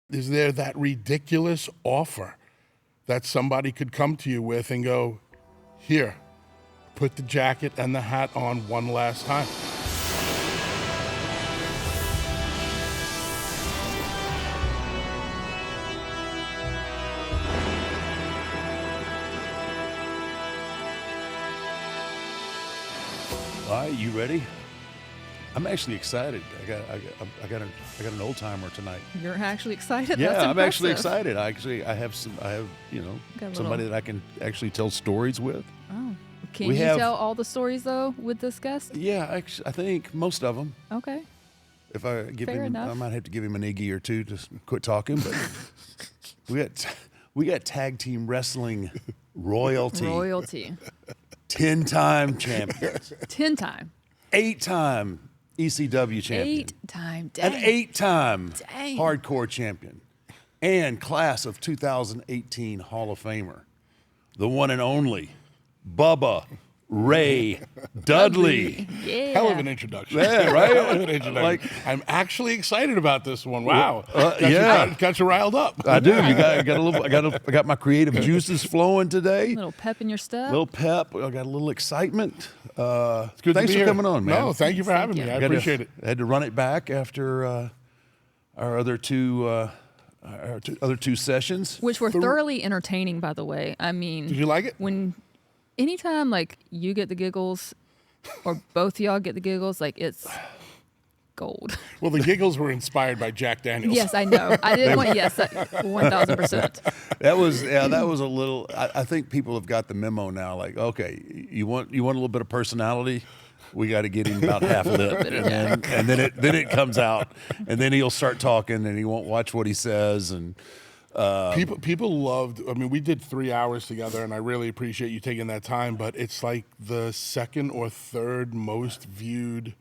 Is there that ridiculous offer that somebody could come to you with and go, here, put the jacket and the hat on one last time? All right, you ready? I'm actually excited. I got an old timer tonight. You're actually excited? Yeah, That's I'm actually impressive. excited. I have somebody that I can actually tell stories with. Oh, can you tell all the stories though with this guest? Yeah, I think most of them. Okay. If I give Fair him, enough. I might have to give him an iggy or two to quit talking. But we got tag team wrestling royalty. Royalty. 10-time champions. 10-time. 8-time ECW champion. 8-time. An Dang. 8-time Dang. hardcore champion. And class of 2018 Hall of Famer. The one and only Bubba Ray Dudley. Yeah. Hell of an introduction. Yeah, right? Hell of an introduction. I'm actually excited about this one. Wow. Yeah. Got you riled up. I do. I got my creative juices flowing today. A little pep in your step. Little pep. I got a little excitement. It's good Thanks to be for here. coming on, man. No, thank you for having me. I appreciate it. I had to run it back after our other two sessions. Which were thoroughly entertaining, by the way. I mean, Did you like it? Anytime like you get the giggles or both of y'all get the giggles, like it's gold. Well, the giggles were inspired by Jack Daniels. Yes, I know. I didn't want 1,000%. That was a little. I think people have got the memo now. Like, okay, you want a little bit of personality. We got to get him about half lit, and then it comes out, and then he'll start talking, and he won't watch what he says, and. People loved. I mean, we did 3 hours together, and I really appreciate you taking that time. But it's like the second or third most viewed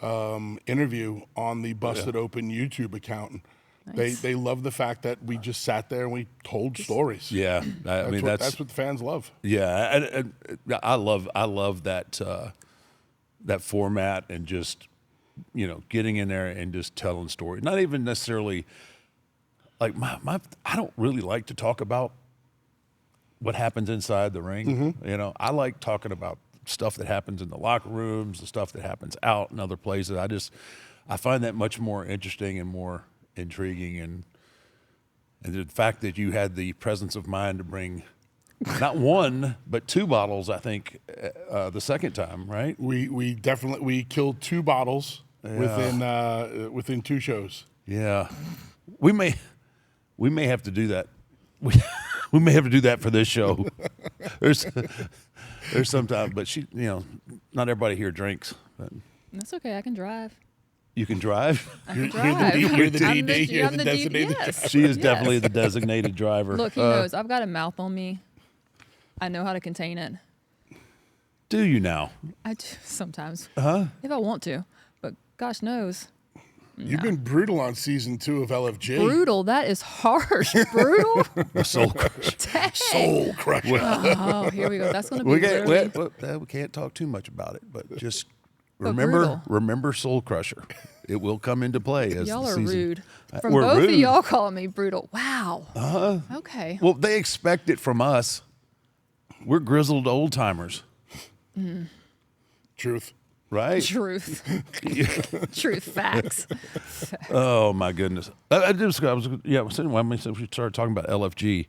interview on the Busted Open YouTube account. Nice. They love the fact that we just sat there and we told stories. Yeah, That's what the fans love. Yeah, and I love that that format and just getting in there and just telling stories. Not even necessarily. Like I don't really like to talk about what happens inside the ring. Mm-hmm. I like talking about stuff that happens in the locker rooms, the stuff that happens out in other places. I find that much more interesting and more intriguing. And the fact that you had the presence of mind to bring not one but 2 bottles, I think, the second time, right? We definitely killed 2 bottles within 2 shows. Yeah, we may have to do that. We may have to do that for this show. There's sometimes, but not everybody here drinks. But That's okay. I can drive. you can drive. I can drive. You're the I'm DD. You're the designated yes. She is Yes. definitely the designated driver. Look, he knows. I've got a mouth on me. I know how to contain it. Do you now? I do sometimes. Huh? If I want to. But gosh knows. You've been brutal on season 2 of LFG. Brutal. That is harsh. Brutal. Soul crusher. Dang. Soul crusher. Oh, here we go. That's going to be We can't talk too much about it, but just But remember Soul Crusher. It will come into play as y'all the are season. rude. From We're both rude. of y'all calling me brutal. Wow. Okay. Well, they expect it from us. We're grizzled old timers, Truth. right? Truth. Truth. Facts. Oh my goodness! I was saying when we started talking about LFG.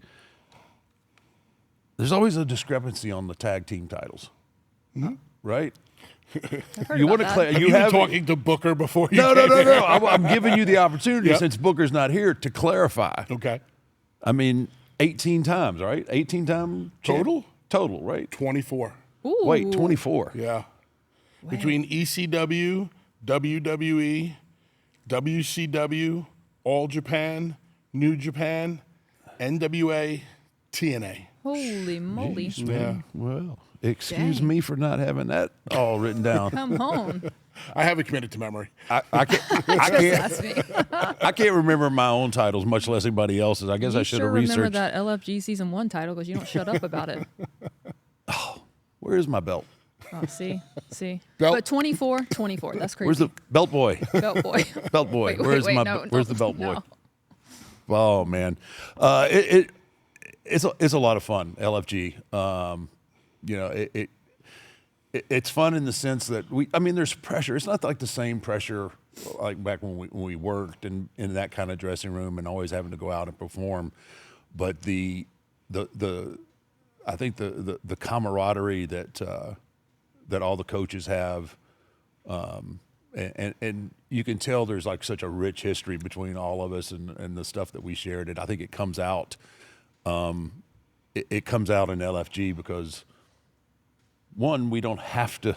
There's always a discrepancy on the tag team titles, right? You want You were talking to Booker before you No. came in. I'm giving you the opportunity Yep. since Booker's not here to clarify. Okay. I mean, 18 times, right? 18 time Total? Total, right? 24. Wait, 24. Yeah. Between ECW, WWE, WCW, All Japan, New Japan, NWA, TNA. Holy moly. Jeez, Yeah. man. Well, excuse Dang. me for not having that all written down. Come on. I have it committed to memory. I can't. That's me. I can't remember my own titles, much less anybody else's. I guess I You should sure have remember researched. that LFG season 1 title because you don't shut up about it. Where is my belt? Oh, see. Belt. But 24. That's crazy. Where's the belt boy? belt boy? Belt boy. Wait, where's wait, my? no, where's the no, belt boy? no. Oh man, it's a lot of fun. LFG, you know, it's fun in the sense that there's pressure. It's not like the same pressure like back when we worked in that kind of dressing room and always having to go out and perform, but I think the camaraderie that all the coaches have. And you can tell there's like such a rich history between all of us and the stuff that we shared. And I think it comes out, it comes out in LFG because one, we don't have to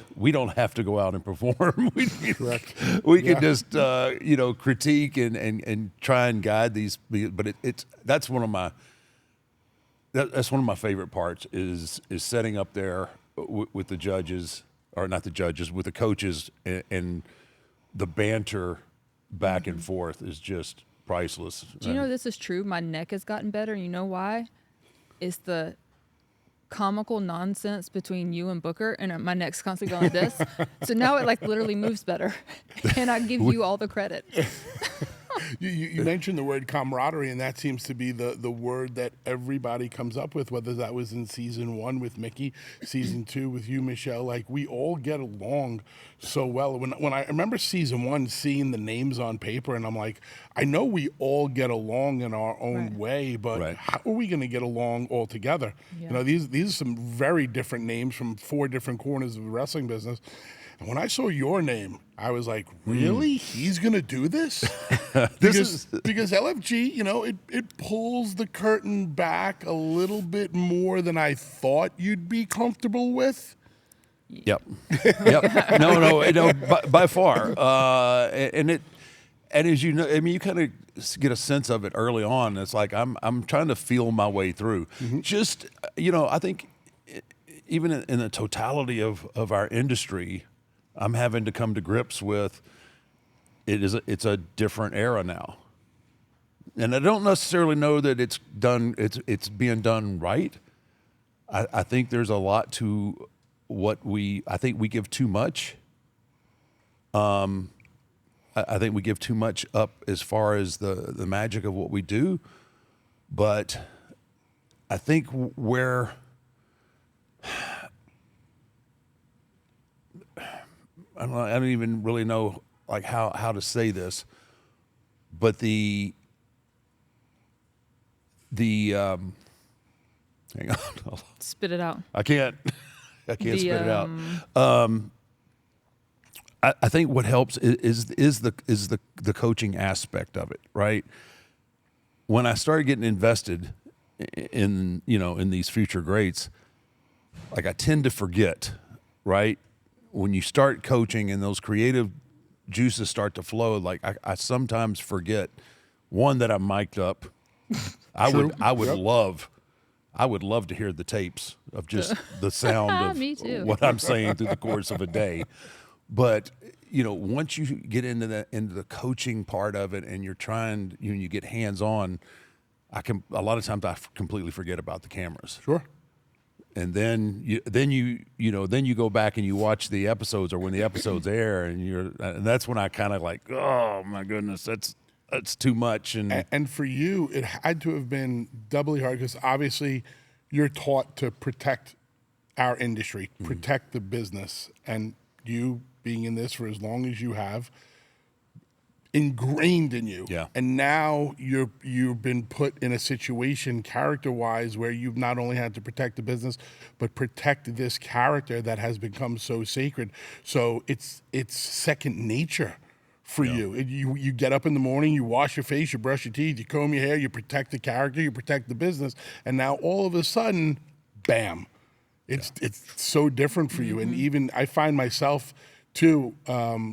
go out and perform. We can just, critique and try and guide these, but that's one of my favorite parts is setting up there with the judges, or not the judges, with the coaches, and the banter back and forth is just priceless. Do you know this is true? My neck has gotten better. You know why? It's the comical nonsense between you and Booker, and my neck's constantly going like this. So now it like literally moves better, and I give you all the credit. You mentioned the word camaraderie, and that seems to be the word that everybody comes up with, whether that was in season 1 with Mickey, season 2 with you, Michelle. Like, we all get along so well. When I remember season 1, seeing the names on paper, and I'm like, I know we all get along in our own way, but how are we going to get along all together? Yeah. You know, these are some very different names from 4 different corners of the wrestling business. And when I saw your name, I was like, really? He's going to do this? Because LFG, you know, it pulls the curtain back a little bit more than I thought you'd be comfortable with. Yep. No, by far. And as you know, I mean, you kind of get a sense of it early on. It's like I'm trying to feel my way through. Just, I think even in the totality of our industry, I'm having to come to grips with it's a different era now. And I don't necessarily know that it's being done right. I think there's a lot to I think we give too much. I think we give too much up as far as the magic of what we do. But I think where I don't even really know like how to say this, but the hang on, spit it out. I can't spit it out. I think what helps is the coaching aspect of it, right? When I started getting invested in these future greats, like I tend to forget, right? When you start coaching and those creative juices start to flow, like I sometimes forget, one, that I'm mic'd up. I would love to hear the tapes of just the sound of what I'm saying through the course of a day. But once you get into the coaching part of it, and you're trying, you get hands on, a lot of times I completely forget about the cameras. Sure. And then you go back and you watch the episodes, or when the episodes air, and that's when I kind of like, oh my goodness, that's too much. And for you, it had to have been doubly hard, because obviously you're taught to protect our industry, protect the business, and you being in this for as long as you have, ingrained in you. Yeah. And now you've been put in a situation character-wise where you've not only had to protect the business, but protect this character that has become so sacred. So it's second nature for you. You get up in the morning, you wash your face, you brush your teeth, you comb your hair, you protect the character, you protect the business, and now all of a sudden, bam, it's so different for you. And even I find myself too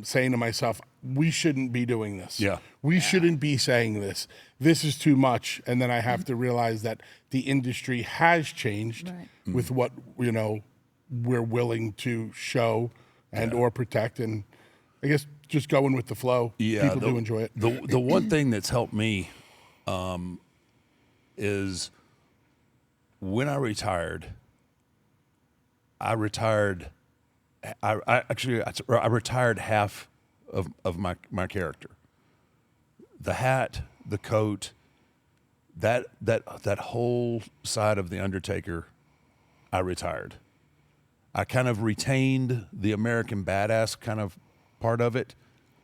saying to myself, we shouldn't be doing this. Yeah. We shouldn't be saying this. This is too much. And then I have to realize that the industry has changed with what, we're willing to show and or protect. And I guess just going with the flow. Yeah, people do enjoy it. The one thing that's helped me is when I retired, I retired half of my character. The hat, the coat, that whole side of the Undertaker, I retired. I kind of retained the American Badass kind of part of it,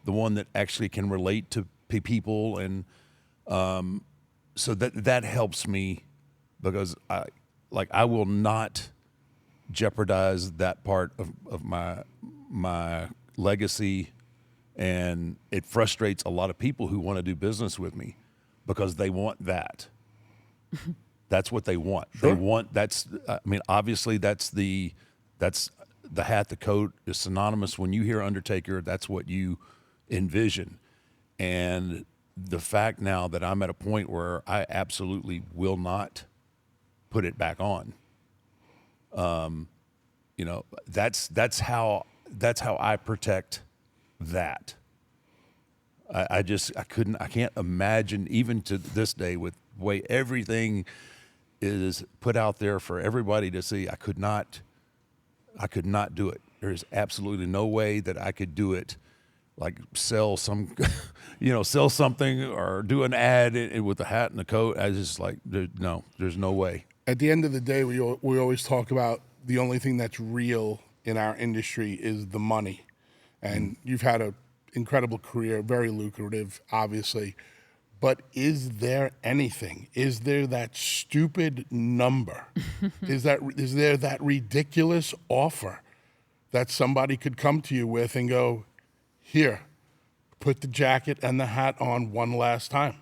the one that actually can relate to people, and so that helps me, because I will not jeopardize that part of my legacy, and it frustrates a lot of people who want to do business with me because they want that. That's what they want. Sure. They want obviously that's the hat, the coat is synonymous. When you hear Undertaker, that's what you envision. And the fact now that I'm at a point where I absolutely will not put it back on. That's how I protect that. I can't imagine, even to this day, with the way everything is put out there for everybody to see. I could not do it. There is absolutely no way that I could do it, like sell some, sell something or do an ad with a hat and a coat. I just there's no way. At the end of the day, we always talk about the only thing that's real in our industry is the money. And you've had an incredible career, very lucrative, obviously. But is there anything? Is there that stupid number? Is there that ridiculous offer that somebody could come to you with and go, here, put the jacket and the hat on one last time?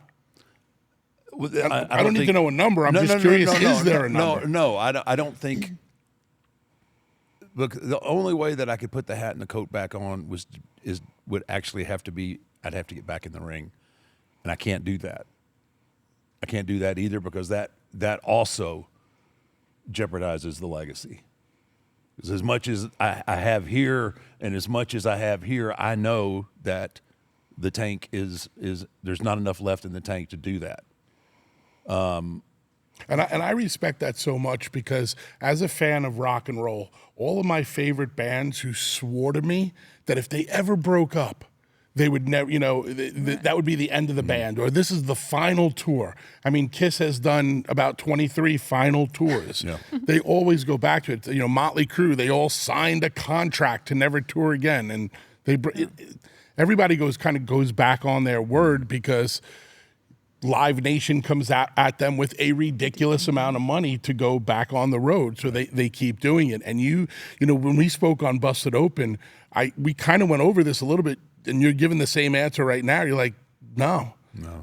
I don't need to know a number. I'm just curious. Is there a number? No, I don't think. Look, the only way that I could put the hat and the coat back on would actually have to be, I'd have to get back in the ring, and I can't do that. I can't do that either, because that also jeopardizes the legacy. Because as much as I have here, and as much as I have here, I know that the tank is there's not enough left in the tank to do that. And I respect that so much, because as a fan of rock and roll, all of my favorite bands who swore to me that if they ever broke up, they would never, that would be the end of the band, or this is the final tour. I mean, Kiss has done about 23 final tours. Yeah. They always go back to it. Motley Crue, they all signed a contract to never tour again, and everybody goes back on their word, because Live Nation comes at them with a ridiculous amount of money to go back on the road, so they keep doing it. And when we spoke on Busted Open, we kind of went over this a little bit, and you're giving the same answer right now. You're like, no.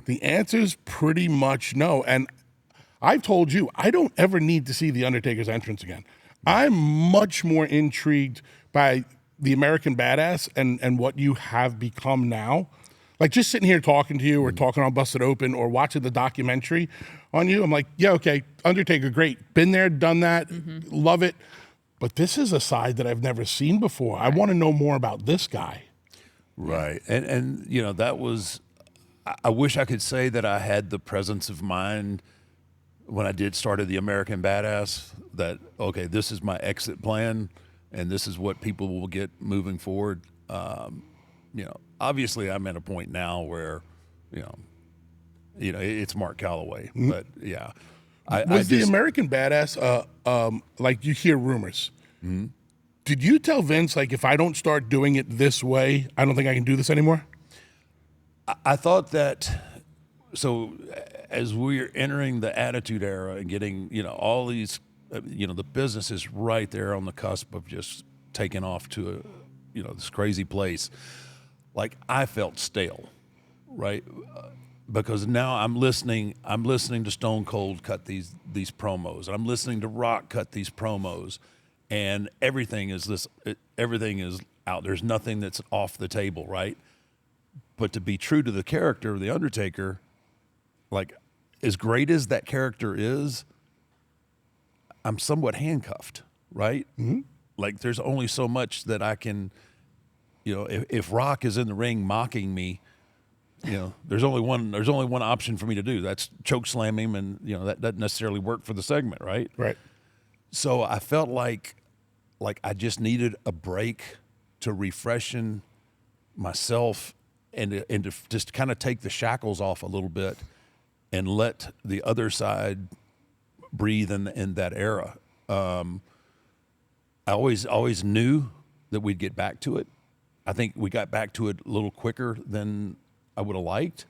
The answer's pretty much no. And I've told you, I don't ever need to see the Undertaker's entrance again. I'm much more intrigued by the American Badass and what you have become now. Like, just sitting here talking to you, or talking on Busted Open, or watching the documentary on you, I'm like, yeah, okay, Undertaker, great. Been there, done that, love it. But this is a side that I've never seen before. I want to know more about this guy. Right. And that was, I wish I could say that I had the presence of mind when I did started the American Badass, that, okay, this is my exit plan, and this is what people will get moving forward. Obviously I'm at a point now where, it's Mark Calloway, but yeah. The American Badass, like, you hear rumors. Mm-hmm. Did you tell Vince, like, if I don't start doing it this way, I don't think I can do this anymore? I thought that, so as we're entering the Attitude Era and getting, all these, the business is right there on the cusp of just taking off to this crazy place. Like, I felt stale, right? Because now I'm listening to Stone Cold cut these promos. I'm listening to Rock cut these promos, and everything is out. There's nothing that's off the table, right? But to be true to the character of the Undertaker, like, as great as that character is, I'm somewhat handcuffed, right? Mm-hmm. Like, there's only so much that I can. If Rock is in the ring mocking me, there's only one option for me to do. That's choke slam him, and that doesn't necessarily work for the segment, right? Right. So I felt like I just needed a break to refreshen myself and to just kind of take the shackles off a little bit, and let the other side breathe in that era. I always knew that we'd get back to it. I think we got back to it a little quicker than I would have liked,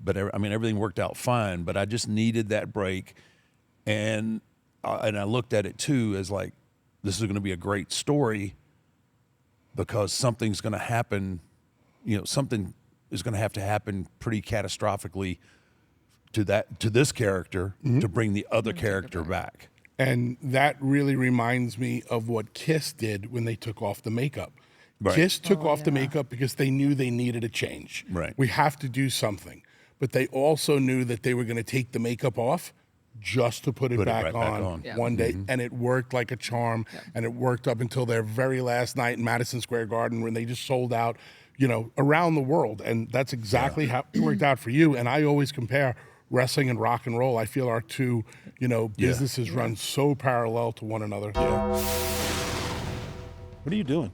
but I mean, everything worked out fine, but I just needed that break. And I looked at it too as like, this is going to be a great story because something's going to happen, something is going to have to happen pretty catastrophically to this character to bring the other character back. And that really reminds me of what Kiss did when they took off the makeup. Right. Kiss took off the makeup because they knew they needed a change. Right. We have to do something. But they also knew that they were going to take the makeup off just to put it back right back on on. Yeah. one day. And it worked like a charm. And it worked up until their very last night in Madison Square Garden when they just sold out, around the world. And that's exactly how it worked out for you. And I always compare wrestling and rock and roll. I feel our two, businesses run so parallel to one another. Yeah. What are you doing?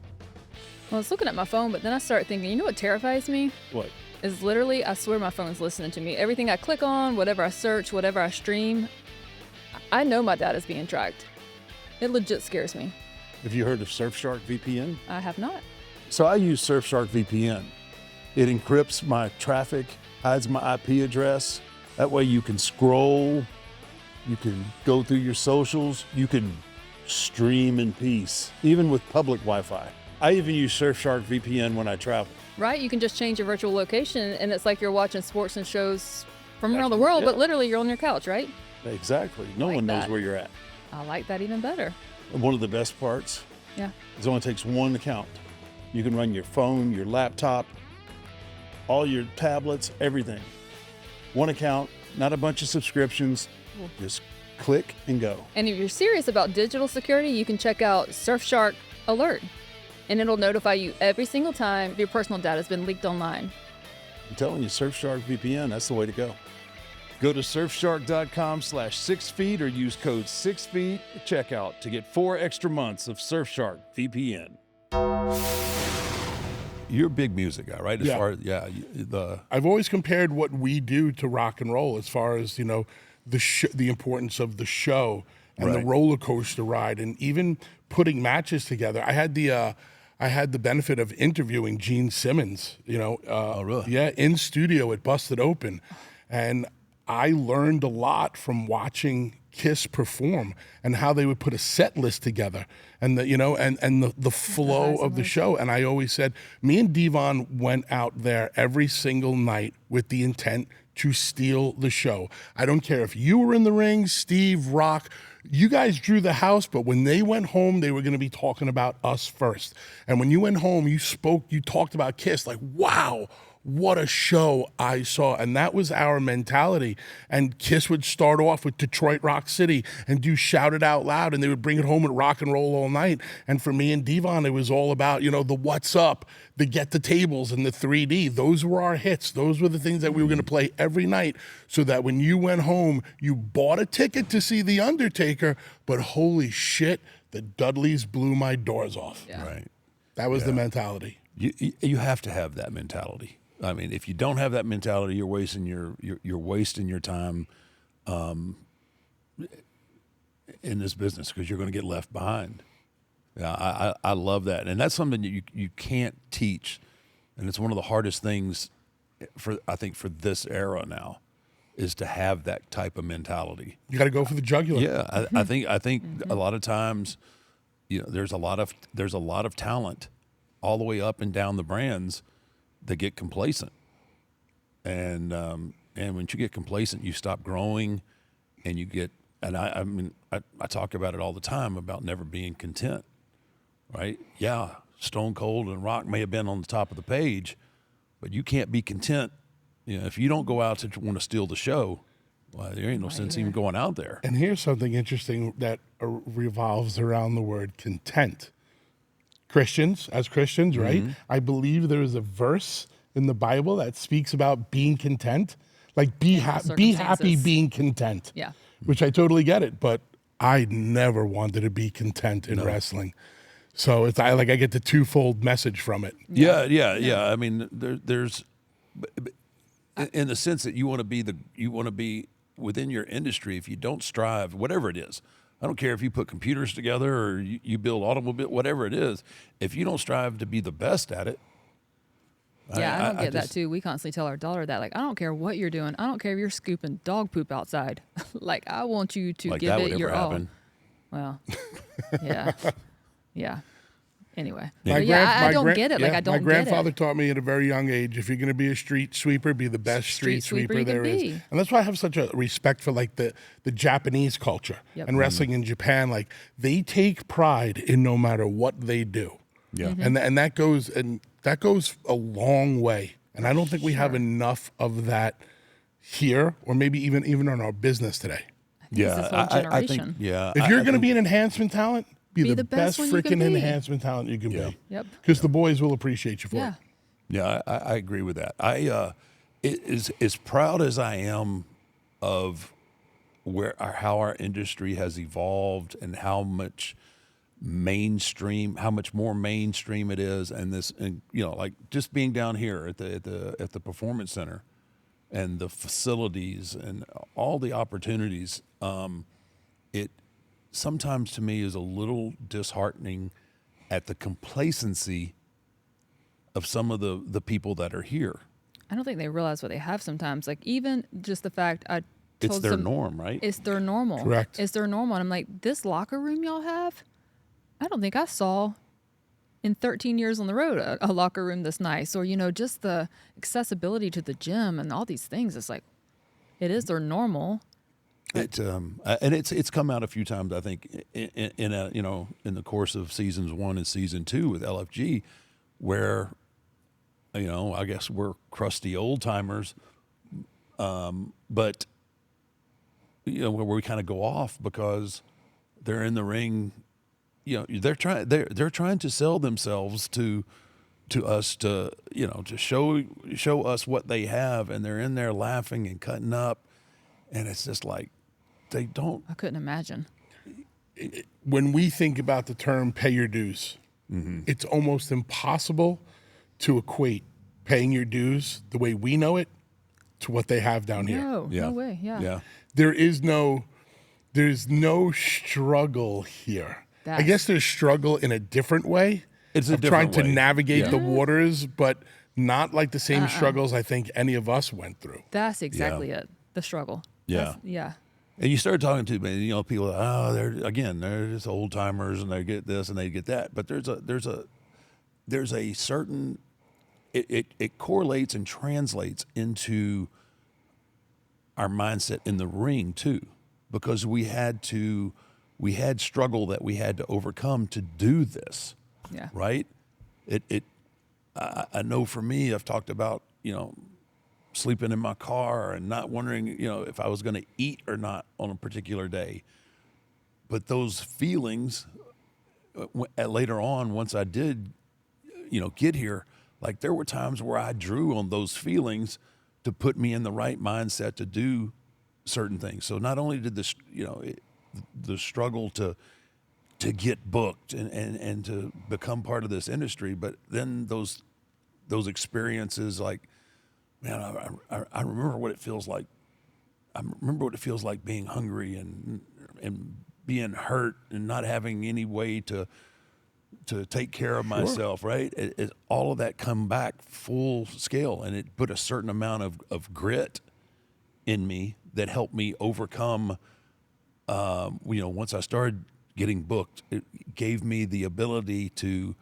Well, I was looking at my phone, but then I started thinking, you know what terrifies me? What? Is literally, I swear my phone's listening to me. Everything I click on, whatever I search, whatever I stream, I know my data's being tracked. It legit scares me. Have you heard of Surfshark VPN? I have not. So I use Surfshark VPN. It encrypts my traffic, hides my IP address. That way you can scroll, you can go through your socials, you can stream in peace, even with public Wi-Fi. I even use Surfshark VPN when I travel. Right? You can just change your virtual location, and it's like you're watching sports and shows from around the Actually, world, yeah. but literally you're on your couch, right? Exactly. No Like one knows that. where you're at. I like that even better. And one of the best parts Yeah. is it only takes one account. You can run your phone, your laptop, all your tablets, everything. One account, not a bunch of subscriptions. Just click and go. And if you're serious about digital security, you can check out Surfshark Alert, and it'll notify you every single time your personal data has been leaked online. I'm telling you, Surfshark VPN, that's the way to go. Go to surfshark.com/6feet or use code 6feet at checkout to get 4 extra months of Surfshark VPN. You're a big music guy, right? As Yeah. far as, I've always compared what we do to rock and roll as far as, the importance of the show and the Right. roller coaster ride and even putting matches together. I had the benefit of interviewing Gene Simmons, really? Yeah, in studio at Busted Open. And I learned a lot from watching Kiss perform and how they would put a set list together and the flow of the show. And I always said, me and Devon went out there every single night with the intent to steal the show. I don't care if you were in the ring, Steve, Rock, you guys drew the house, but when they went home, they were going to be talking about us first. And when you went home, you talked about Kiss like, wow, what a show I saw. And that was our mentality. And Kiss would start off with Detroit Rock City and do Shout It Out Loud, and they would bring it home with Rock and Roll All Night. And for me and Devon, it was all about, the What's Up, the Get the Tables, and the 3D. Those were our hits. Those were the things that we were going to play every night so that when you went home, you bought a ticket to see The Undertaker, but holy shit, the Dudleys blew my doors off. Yeah. right. That was the mentality. You have to have that mentality. I mean, if you don't have that mentality, you're wasting your time in this business because you're going to get left behind. Yeah, I love that, and that's something that you can't teach, and it's one of the hardest things I think for this era now is to have that type of mentality. You got to go for the jugular. Yeah, I think a lot of times, there's a lot of talent all the way up and down the brands that get complacent, and once you get complacent, you stop growing, and you get. And I talk about it all the time about never being content, right? Yeah, Stone Cold and Rock may have been on the top of the page, but you can't be content. If you don't go out to want to steal the show, well, there ain't no sense even going out there. And here's something interesting that revolves around the word content. As Christians, right? I believe there is a verse in the Bible that speaks about being content, like be happy circumstances. being content. Yeah. Which I totally get it, but I never wanted to be content in wrestling. So I get the twofold message from it. Yeah. I mean, there's in the sense that you want to be within your industry. If you don't strive, whatever it is, I don't care if you put computers together or you build automobile, whatever it is. If you don't strive to be the best at it, Yeah, I don't get that too. We constantly tell our daughter that, like, I don't care what you're doing. I don't care if you're scooping dog poop outside. Like, I want you to like give that it would your ever all. happen. Well, yeah, yeah. Anyway, My but yeah, I don't gran- get it. Like, yeah, I don't My get grandfather it. taught me at a very young age, if you're going to be a street sweeper, be the best street sweeper sweeper you can there is. be. And that's why I have such a respect for like the Japanese culture Yep. and wrestling in Japan. Like they take pride in no matter what they do. Yeah. Mm-hmm. And that goes a long way. And I don't think we have enough of that here, or maybe even in our business today. It's this whole I think generation. If you're going to be an enhancement talent, be the best one you can freaking be. enhancement talent you can be. Yep. Because the boys will appreciate you for Yeah. it. Yeah, I agree with that. As proud as I am of how our industry has evolved and how much more mainstream it is, and like just being down here at the performance center and the facilities and all the opportunities, it sometimes to me is a little disheartening at the complacency of some of the people that are here. I don't think they realize what they have sometimes. Like, even just the fact I told It's their some- norm, right? It's their normal. Correct. It's their normal. And I'm like, this locker room y'all have, I don't think I saw in 13 years on the road a locker room this nice. Or, just the accessibility to the gym and all these things. It's like, it is their normal. And it's come out a few times, I think, in the course of seasons 1 and season 2 with LFG, where I guess we're crusty old timers, but where we kind of go off because they're in the ring. They're trying to sell themselves to us to show us what they have, and they're in there laughing and cutting up, and it's just like they don't. I couldn't imagine. When we think about the term pay your dues, it's almost impossible to equate paying your dues the way we know it to what they have down here. No, Yeah. no way. Yeah. Yeah. There's no struggle here. I guess there's struggle in a different way. It's a of different trying to way. navigate Yeah. the waters, but not like the same struggles I think any of us went through. That's exactly it. The struggle. Yeah. Yeah. And you start talking to people. Oh, they're just old timers, and they get this and they get that. But there's a certain it correlates and translates into our mindset in the ring too, because we had struggle that we had to overcome to do this. Yeah. Right. I know for me, I've talked about sleeping in my car and not wondering, if I was going to eat or not on a particular day. But those feelings later on, once I did, get here, like there were times where I drew on those feelings to put me in the right mindset to do certain things. So not only did the struggle to get booked and to become part of this industry, but then those experiences, like, man, I remember what it feels like. I remember what it feels like being hungry and being hurt and not having any way to take care of myself, right? All of that come back full scale, and it put a certain amount of grit in me that helped me overcome. Once I started getting booked, it gave me the ability to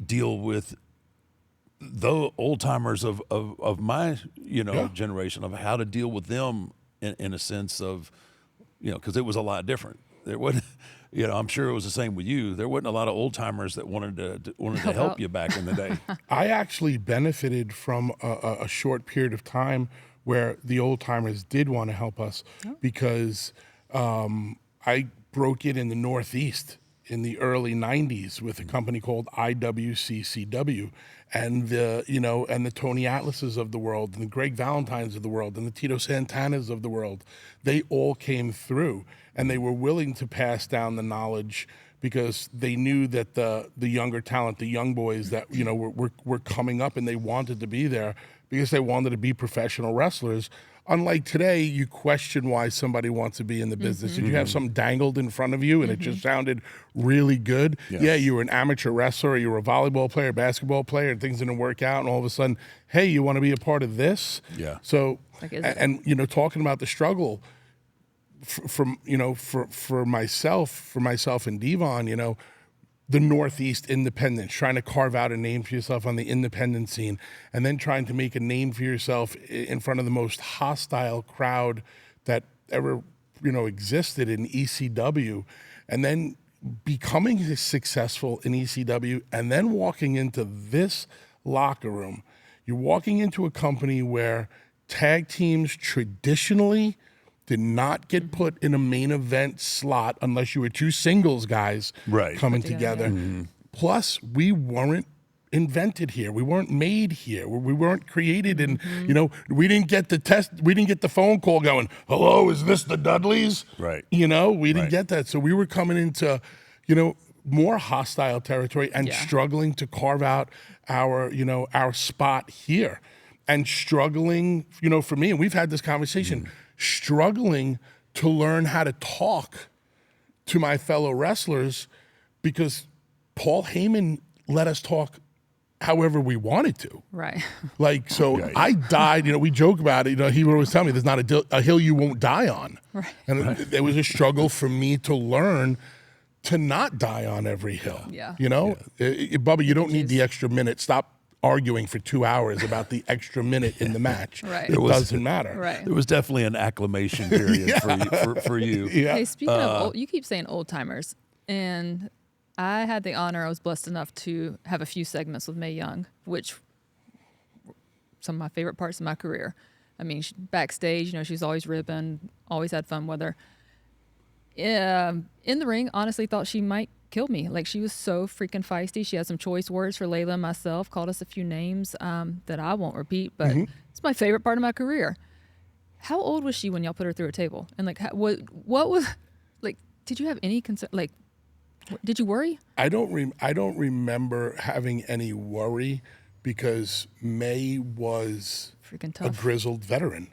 deal with the old timers of my generation, of how to deal with them in a sense of because it was a lot different. There wasn't, I'm sure it was the same with you. There wasn't a lot of old timers that wanted to help you back in the day. I actually benefited from a short period of time where the old timers did want to help us because I broke it in the Northeast in the early 90s with a company called IWCCW, and the Tony Atlases of the world, and the Greg Valentines of the world, and the Tito Santanas of the world. They all came through, and they were willing to pass down the knowledge because they knew that the younger talent, the young boys that were coming up, and they wanted to be there because they wanted to be professional wrestlers. Unlike today, you question why somebody wants to be in the business. Did you have something dangled in front of you and it just sounded really good? Yes. Yeah, you were an amateur wrestler, or you were a volleyball player, basketball player, and things didn't work out, and all of a sudden, hey, you want to be a part of this? Yeah. So, Like, is and you know, talking about the struggle from you know, for myself and Devon, you know, the Northeast independents, trying to carve out a name for yourself on the independent scene, and then trying to make a name for yourself in front of the most hostile crowd that ever, you know, existed in ECW, and then becoming successful in ECW, and then walking into this locker room. You're walking into a company where tag teams traditionally did not get put in a main event slot unless you were two singles guys Right. coming Put together, together. Plus, we weren't invented here. We weren't made here. We weren't created in, you know, we didn't get the phone call going, hello, is this the Dudleys? Right. You know, we didn't Right. get that. So we were coming into, you know, more hostile territory and Yeah. struggling to carve out our, you know, our spot here. And struggling, you know, for me, and we've had this conversation, struggling to learn how to talk to my fellow wrestlers because Paul Heyman let us talk however we wanted to. Right. Like, so Right. I died, you know, we joke about it, you know, he would always tell me there's not a hill you won't die on. Right. And it was a struggle for me to learn to not die on every hill. Yeah. You know, Bubba, you don't need the extra minute. Stop arguing for 2 hours about the extra minute in the match. Right. It doesn't matter. Right. There was definitely an acclimation period for you. Yeah. Hey, speaking of old, you keep saying old timers, and I had the honor, I was blessed enough to have a few segments with Mae Young, which some of my favorite parts of my career. I mean, backstage, you know, she's always ribbing, always had fun with her. In the ring, honestly thought she might kill me. Like, she was so freaking feisty. She had some choice words for Layla and myself, called us a few names that I won't repeat, but it's my favorite part of my career. How old was she when y'all put her through a table? And like, what was, like, did you have any concern? Like, did you worry? I don't remember having any worry because Mae was Freaking a tough. grizzled veteran.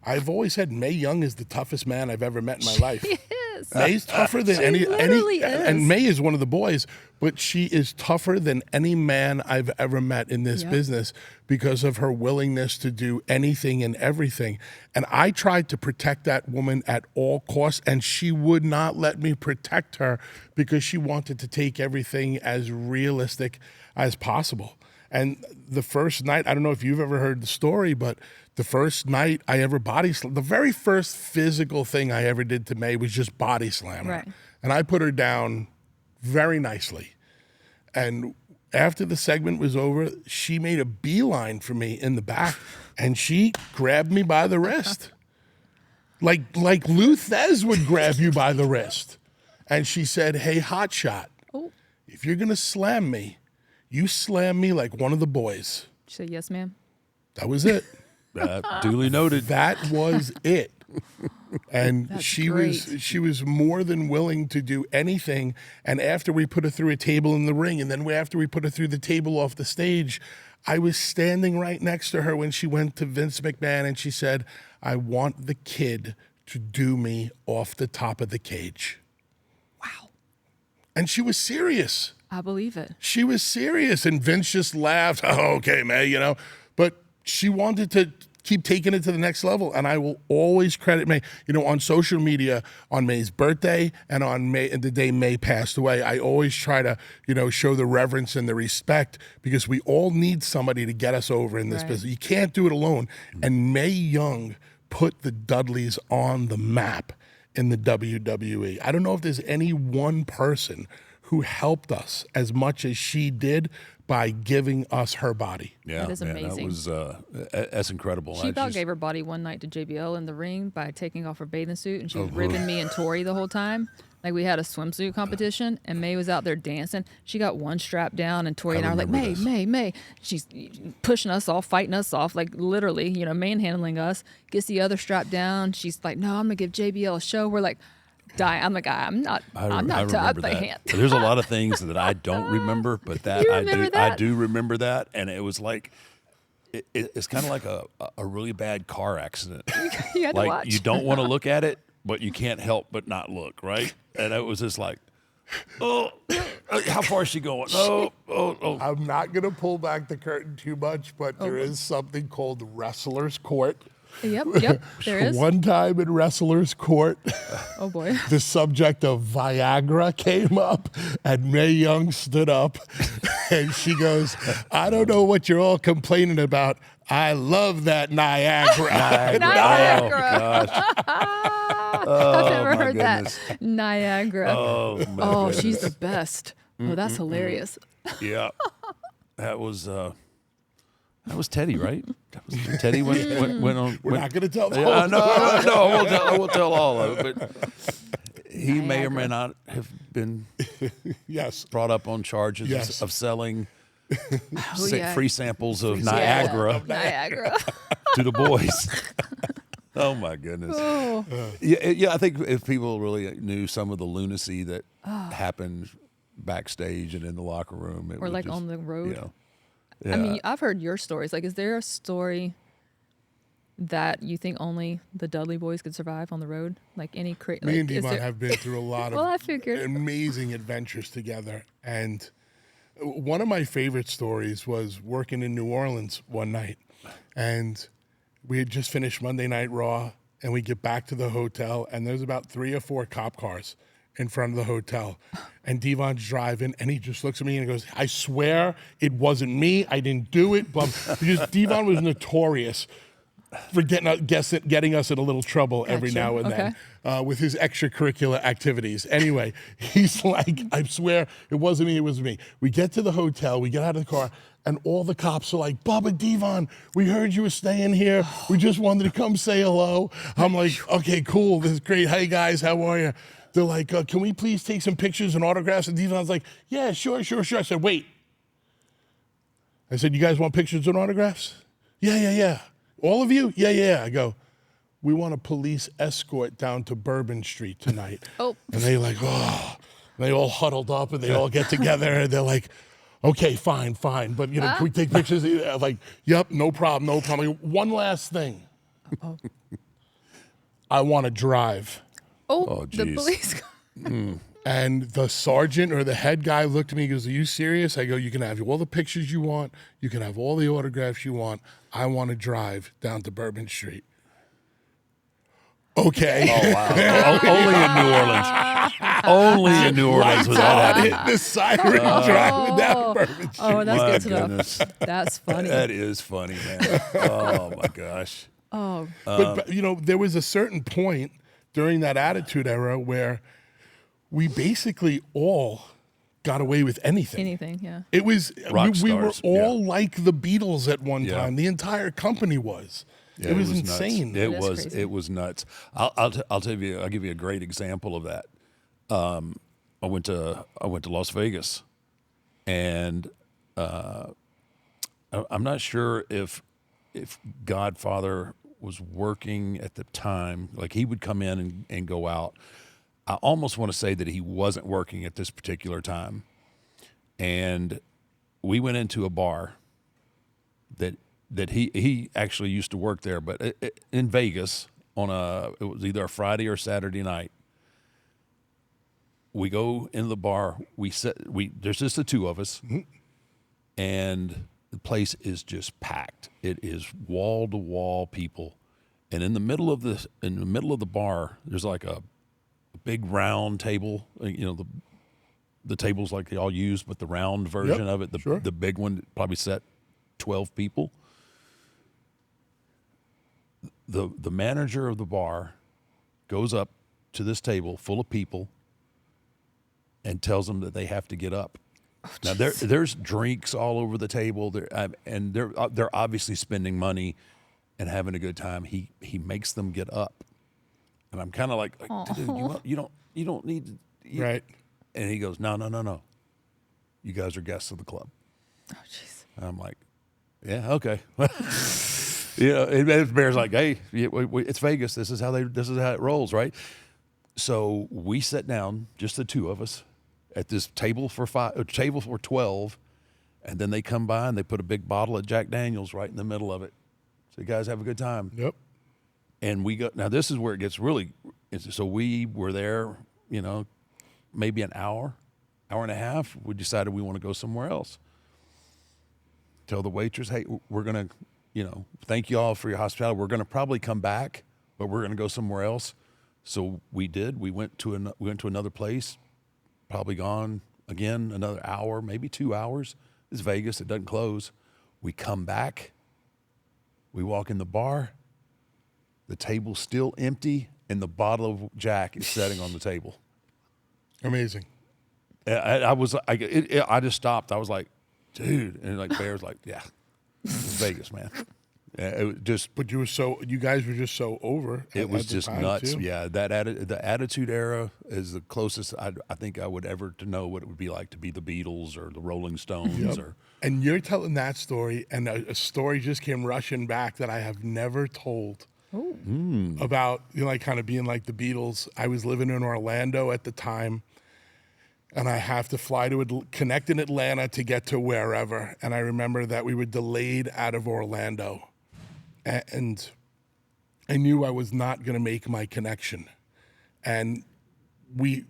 I've always said Mae Young is the toughest man I've ever met in my life. Yes. Mae's tougher than any literally is. and Mae is one of the boys, but she is tougher than any man I've ever met in this Yep. business because of her willingness to do anything and everything. And I tried to protect that woman at all costs, and she would not let me protect her because she wanted to take everything as realistic as possible. And the first night, I don't know if you've ever heard the story, but the first night I ever the very first physical thing I ever did to Mae was just body slam her. Right. And I put her down very nicely. And after the segment was over, she made a beeline for me in the back, and she grabbed me by the wrist. Like Lou Thez would grab you by the wrist. And she said, hey, hotshot, Oh, if you're going to slam me, you slam me like one of the boys. she said, yes, ma'am. That was it. Duly noted. That was it. And That's she great. was more than willing to do anything. And after we put her through a table in the ring, and then after we put her through the table off the stage, I was standing right next to her when she went to Vince McMahon and she said, I want the kid to do me off the top of the cage. Wow. And she was serious. I believe it. She was serious, and Vince just laughed. Oh, okay, Mae, you know. But she wanted to keep taking it to the next level, and I will always credit Mae. You know, on social media, on Mae's birthday and on the day Mae passed away, I always try to, you know, show the reverence and the respect because we all need somebody to get us over in this Right. business. You can't do it alone. And Mae Young put the Dudleys on the map in the WWE. I don't know if there's any one person who helped us as much as she did by giving us her body. Yeah, That is man, amazing. that was that's incredible. She I about just- gave her body one night to JBL in the ring by taking off her bathing suit, and she Oh, was ribbing me and Tori the whole time. Like, we had a swimsuit competition, and Mae was out there dancing. She got one strap down, and Tori and I were like, remember Mae, this. Mae. She's pushing us off, fighting us off, like literally, you know, manhandling us. Gets the other strap down. She's like, no, I'm gonna give JBL a show. We're like, dying. I'm like, I'm not I tough. remember I that. can't. There's a lot of things that I don't remember, but that You I remember do. that? I do remember that, and it was like it's kind of like a really bad car accident. You had to Like watch. you don't want to look at it, but you can't help but not look, right? And it was just like, oh, how far is she going? Oh. I'm not going to pull back the curtain too much, but there is something called Wrestler's Court. Yep, there is. One time in Wrestler's Court, Oh boy. the subject of Viagra came up, and Mae Young stood up, and she goes, I don't know what you're all complaining about. I love that Niagara. Niagara. Oh, gosh. I've never my heard goodness. that. Niagara. Oh, my Oh, goodness. she's the best. Oh, that's hilarious. Yeah. That was Teddy, right? That was Teddy went on. We're not going to tell the Yeah, whole I know. I won't tell all of it, but he may or may not have been Yes. brought up on charges Yes. of selling Oh, yeah. free samples of Yeah. Niagara Niagara. to the boys. Oh my goodness! Oh. Yeah. I think if people really knew some of the lunacy that happened backstage and in the locker room, it Or would like just, on the road. You know, I mean, I've heard your stories. Like, is there a story that you think only the Dudley boys could survive on the road? Like any crazy? Me and Devon have been through a lot Well, I of figured. amazing adventures together. And one of my favorite stories was working in New Orleans one night. And we had just finished Monday Night Raw, and we get back to the hotel, and there's about 3 or 4 cop cars in front of the hotel. And Devon's driving, and he just looks at me and goes, I swear it wasn't me. I didn't do it. But because Devon was notorious for getting us in a little trouble every Gotcha. now and then with his extracurricular activities. Anyway, he's like, I swear it wasn't me, it was me. We get to the hotel, we get out of the car, and all the cops are like, Bubba, Devon, we heard you were staying here. We just wanted to come say hello. I'm like, okay, cool, this is great. Hey guys, how are you? They're like, can we please take some pictures and autographs? And Devon's like, yeah, sure. I said, wait. I said, you guys want pictures and autographs? Yeah. All of you? Yeah. I go, we want a police escort down to Bourbon Street tonight. Oh. And they like, oh. And they all huddled up and they all get together and they're like, okay, fine. But, can we take pictures? I'm like, yep, no problem. One last thing. Oh. I want to drive. Oh, the geez. police. And the sergeant or the head guy looked at me and goes, are you serious? I go, you can have all the pictures you want. You can have all the autographs you want. I want to drive down to Bourbon Street. Okay. oh wow! Only in New Orleans. Only in New Orleans was that happening. Hit the siren driving down Bourbon Street. Oh, that's My good to know. goodness. That's funny. That is funny, man. Oh my gosh. Oh, But there was a certain point during that Attitude Era where we basically all got away with anything. anything, yeah. It was Rock we were stars, all like the Beatles at one Yeah. time. The entire company was. Yeah, it was nuts. insane. It That's was crazy. it was nuts. I'll tell you. I'll give you a great example of that. I went to Las Vegas, and I'm not sure if Godfather was working at the time. Like he would come in and go out. I almost want to say that he wasn't working at this particular time, and we went into a bar that he actually used to work there, but in Vegas it was either a Friday or Saturday night. We go in the bar. There's just the two of us, and the place is just packed. It is wall to wall people, and in the middle of the bar, there's like a big round table. The tables like they all use, but the round version of it, the big one, probably set 12 people. The manager of the bar goes up to this table full of people and tells them that they have to get up. Now there's drinks all over the table, and they're obviously spending money and having a good time. He makes them get up, and I'm kind of like, dude, you don't need to, Right. And he goes, no, you guys are guests of the club. Oh, jeez. I'm like, yeah, okay. And Bear's like, hey, it's Vegas. This is how it rolls, right? So we sat down, just the two of us, at this table for 12, And then they come by and they put a big bottle of Jack Daniels right in the middle of it. So you guys have a good time. Yep. And we go, now this is where it gets really, so we were there, you know, maybe an hour and a half. We decided we want to go somewhere else. Tell the waitress, hey, we're going to, you know, thank you all for your hospitality. We're going to probably come back, but we're going to go somewhere else. So we did. We went to another place, probably gone again another hour, maybe 2 hours. It's Vegas. It doesn't close. We come back. We walk in the bar. The table's still empty, and the bottle of Jack is sitting on the table. Amazing. I just stopped. I was like, dude, and like Bear's like, yeah, it's Vegas, man. Yeah, it was just. But you guys were just so over. It was at the just time, nuts. too. Yeah, the Attitude Era is the closest I think I would ever to know what it would be like to be the Beatles or the Rolling Stones. Yep. Or And you're telling that story, and a story just came rushing back that I have never told. About, you know, like kind of being like the Beatles. I was living in Orlando at the time, and I have to fly to connect in Atlanta to get to wherever. And I remember that we were delayed out of Orlando, and I knew I was not going to make my connection. And we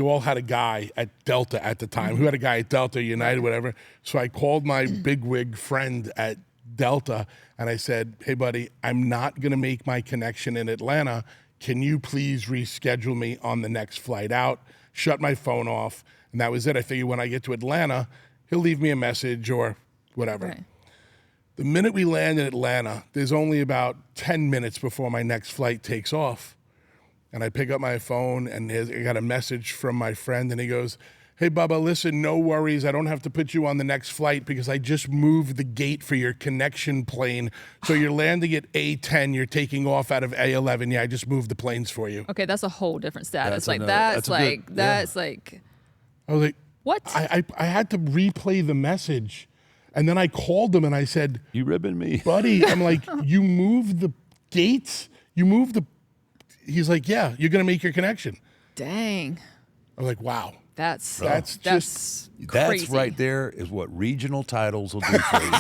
all had a guy at Delta at the time. Who had a guy at Delta, United, whatever. So I called my bigwig friend at Delta, and I said, hey, buddy, I'm not going to make my connection in Atlanta. Can you please reschedule me on the next flight out? Shut my phone off. And that was it. I figured when I get to Atlanta, he'll leave me a message or whatever. Right. The minute we land in Atlanta, there's only about 10 minutes before my next flight takes off. And I pick up my phone, and I got a message from my friend, and he goes, hey, Bubba, listen, no worries. I don't have to put you on the next flight because I just moved the gate for your connection plane. So you're landing at A10. You're taking off out of A11. Yeah, I just moved the planes for you. Okay, that's a whole different status. That's That's another- that's a good- like I was like, what? I had to replay the message. And then I called him, and I said, you ribbing me, buddy, I'm like, you moved the gates? You moved the... He's like, yeah, you're going to make your connection. Dang. I was like, wow. That's That's crazy. That's right there is what regional titles will do for you.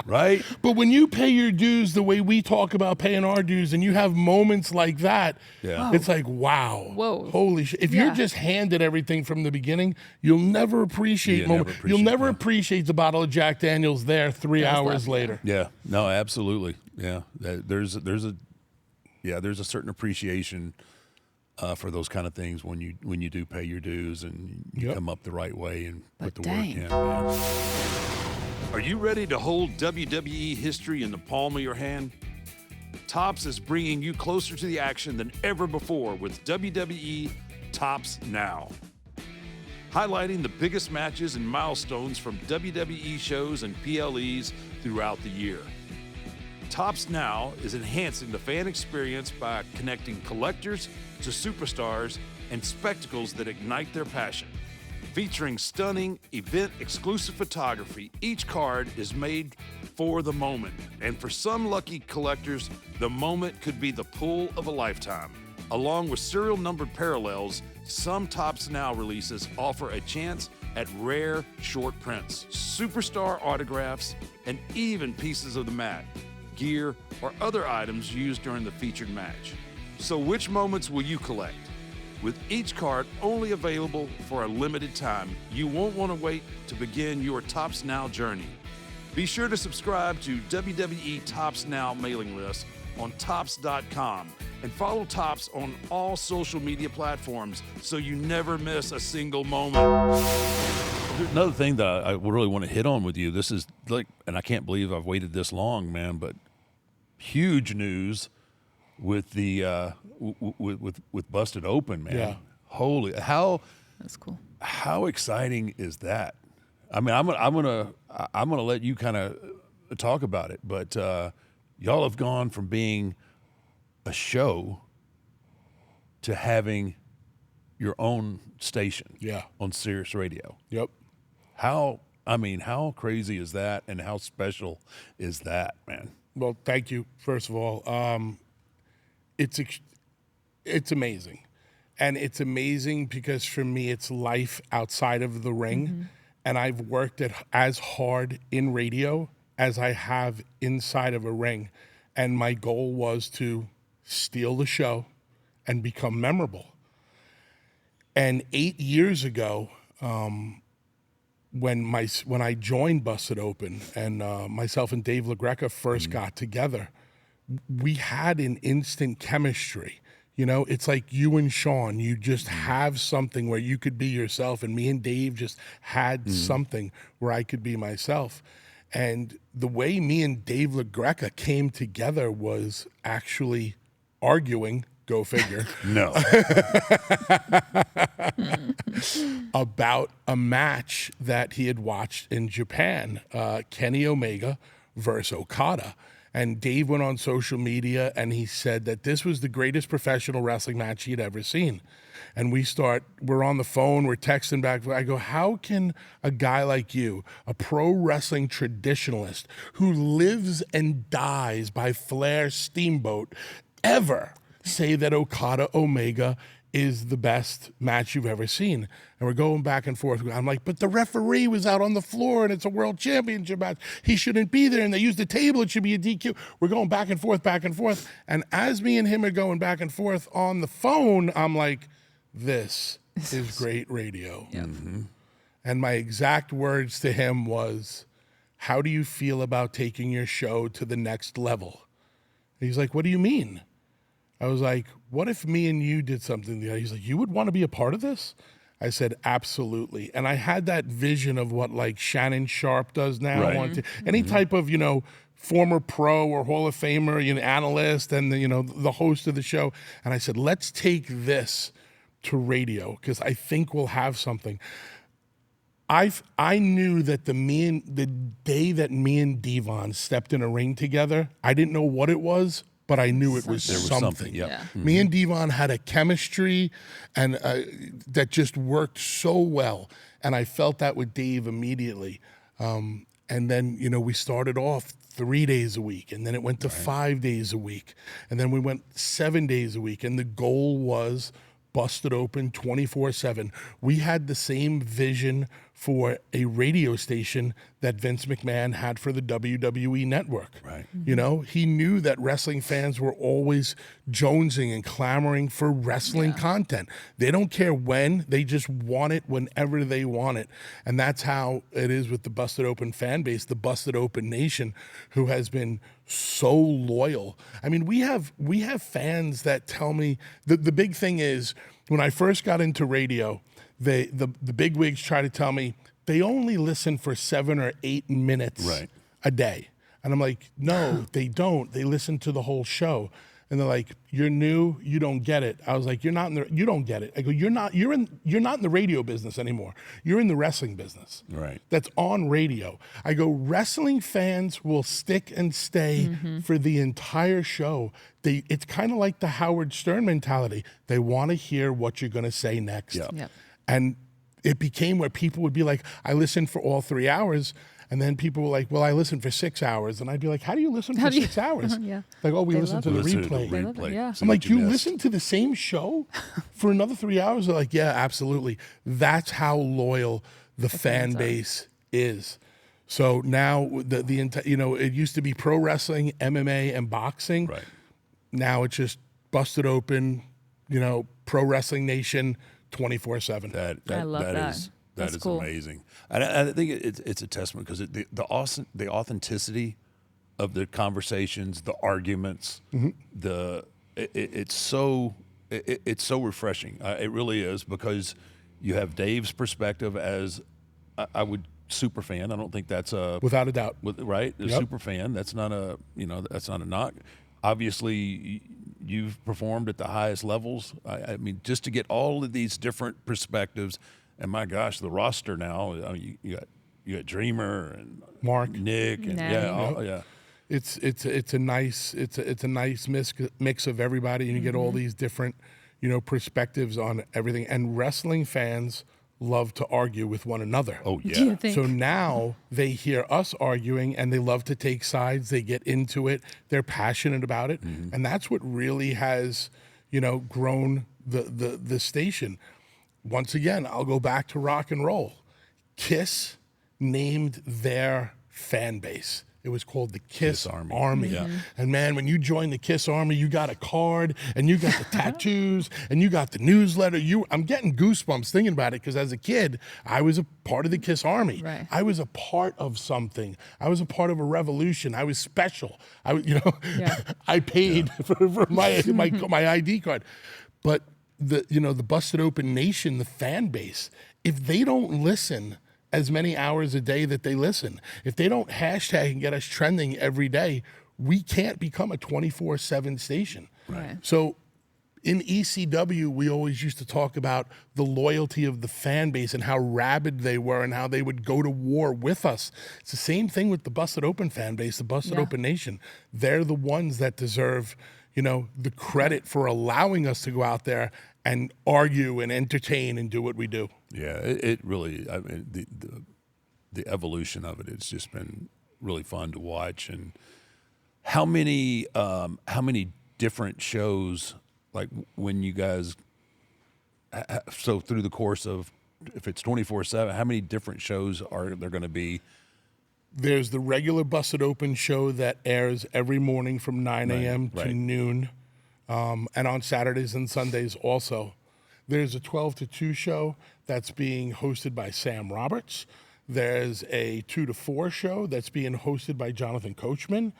Right? But when you pay your dues the way we talk about paying our dues, and you have moments like that, Yeah. it's like, wow. Whoa. Holy shit. If Yeah. you're just handed everything from the beginning, you'll never appreciate You'll never appreciate the bottle of Jack Daniels there 3 That's hours left, later. Yeah. No, absolutely. Yeah. There's a certain appreciation for those kind of things when you do pay your dues and you Yep. come up the right way and put the dang. work in. Man. Are you ready to hold WWE history in the palm of your hand? Topps is bringing you closer to the action than ever before with WWE Topps Now. Highlighting the biggest matches and milestones from WWE shows and PLEs throughout the year. Topps Now is enhancing the fan experience by connecting collectors to superstars and spectacles that ignite their passion. Featuring stunning, event-exclusive photography, each card is made for the moment. And for some lucky collectors, the moment could be the pull of a lifetime. Along with serial numbered parallels, some Topps Now releases offer a chance at rare short prints, superstar autographs, and even pieces of the mat, gear, or other items used during the featured match. So which moments will you collect? With each card only available for a limited time, you won't want to wait to begin your Topps Now journey. Be sure to subscribe to WWE Topps Now mailing list on Topps.com and follow Topps on all social media platforms so you never miss a single moment. There's another thing that I really want to hit on with you. This is like, and I can't believe I've waited this long, man, but huge news with the with Busted Open, man. Yeah. Holy, That's cool. how exciting is that? I mean, I'm gonna let you kind of talk about it, but y'all have gone from being a show to having your own station, Yeah. on Sirius Radio. Yep. How crazy is that, and how special is that, man? Well, thank you, first of all. It's amazing. And it's amazing because for me, it's life outside of the ring. and I've worked as hard in radio as I have inside of a ring. And my goal was to steal the show and become memorable. And 8 years ago, when I joined Busted Open and myself and Dave LaGreca first got together, we had an instant chemistry. You know, it's like you and Sean, you just have something where you could be yourself, and me and Dave just had something where I could be myself. And the way me and Dave LaGreca came together was actually arguing, go figure, No. about a match that he had watched in Japan, Kenny Omega versus Okada. And Dave went on social media and he said that this was the greatest professional wrestling match he had ever seen. And we're on the phone, we're texting back. I go, how can a guy like you, a pro wrestling traditionalist who lives and dies by Flair Steamboat, ever say that Okada Omega is the best match you've ever seen? And we're going back and forth. I'm like, but the referee was out on the floor and it's a world championship match. He shouldn't be there. And they used the table. It should be a DQ. We're going back and forth, back and forth. And as me and him are going back and forth on the phone, I'm like, this is great radio. And my exact words to him was, how do you feel about taking your show to the next level? And he's like, what do you mean? I was like, what if me and you did something together? He's like, you would want to be a part of this? I said, absolutely. And I had that vision of what like Shannon Sharp does now. Right. Any type of, former pro or Hall of Famer, analyst and the host of the show. And I said, let's take this to radio because I think we'll have something. I knew that the day that me and Devon stepped in a ring together, I didn't know what it was, but I knew it was something. Yep. Me and Devon had a chemistry and that just worked so well. And I felt that with Dave immediately. And then, we started off 3 days a week, and then it went to 5 days a week. And then we went 7 days a week. And the goal was Busted Open 24/7. We had the same vision for a radio station that Vince McMahon had for the WWE network. Right. He knew that wrestling fans were always jonesing and clamoring for wrestling content. They don't care when, they just want it whenever they want it. And that's how it is with the Busted Open fan base, the Busted Open Nation, who has been so loyal. I mean, we have fans that tell me, the big thing is, when I first got into radio, the bigwigs try to tell me they only listen for 7 or 8 minutes a day. And I'm like, no, they don't. They listen to the whole show. And they're like, you're new, you don't get it. I was like, you don't get it. I go, you're not in the radio business anymore. You're in the wrestling business. Right. That's on radio. I go, wrestling fans will stick and stay for the entire show. It's kind of like the Howard Stern mentality. They want to hear what you're going to say next. Yep. And it became where people would be like, I listened for all 3 hours. And then people were like, well, I listened for 6 hours. And I'd be like, how do you listen for 6 hours? Yeah. Like, oh, we They listened to love the Listen to replay. They love it, yeah. See I'm what like, you missed. listen to the same show for another 3 hours? They're like, yeah, absolutely. That's how loyal the fan fans are. base is. So now the entire, it used to be pro wrestling, MMA, and boxing. Right. Now it's just Busted Open, Pro Wrestling Nation, 24/7. I love that. That That's is cool. amazing. And I think it's a testament because the authenticity of the conversations, the arguments, it's so refreshing. It really is, because you have Dave's perspective as I would super fan. I don't think that's a Without a doubt. right. A Yep. super fan. That's not a that's not a knock. Obviously, you've performed at the highest levels. I mean, just to get all of these different perspectives, and my gosh, the roster now. I mean, you got Dreamer and Mark. Nick, and Natty. It's a nice mix of everybody, and you get all these different, perspectives on everything. And wrestling fans love to argue with one another. Oh Do you yeah, think? So now they hear us arguing and they love to take sides. They get into it. They're passionate about it. And that's what really has, grown the station. Once again, I'll go back to rock and roll. Kiss named their fan base. It was called the Kiss Army. And man, when you joined the Kiss Army, you got a card and you got the tattoos and you got the newsletter. I'm getting goosebumps thinking about it because as a kid, I was a part of the Kiss Army. Right. I was a part of something. I was a part of a revolution. I was special. I paid for my ID card. But the Busted Open Nation, the fan base, if they don't listen as many hours a day that they listen, if they don't hashtag and get us trending every day, we can't become a 24/7 station. Right. So in ECW, we always used to talk about the loyalty of the fan base and how rabid they were and how they would go to war with us. It's the same thing with the Busted Open fan base, the Busted Open Nation. They're the ones that deserve, the credit for allowing us to go out there and argue and entertain and do what we do. Yeah, it really, I mean, the evolution of it, it's just been really fun to watch. And how many different shows, like when you guys, so through the course of, if it's 24/7, how many different shows are there going to be? There's the regular Busted Open show that airs every morning from 9 a.m. to noon, and on Saturdays and Sundays also. There's a 12 to 2 show that's being hosted by Sam Roberts. There's a 2 to 4 show that's being hosted by Jonathan Coachman.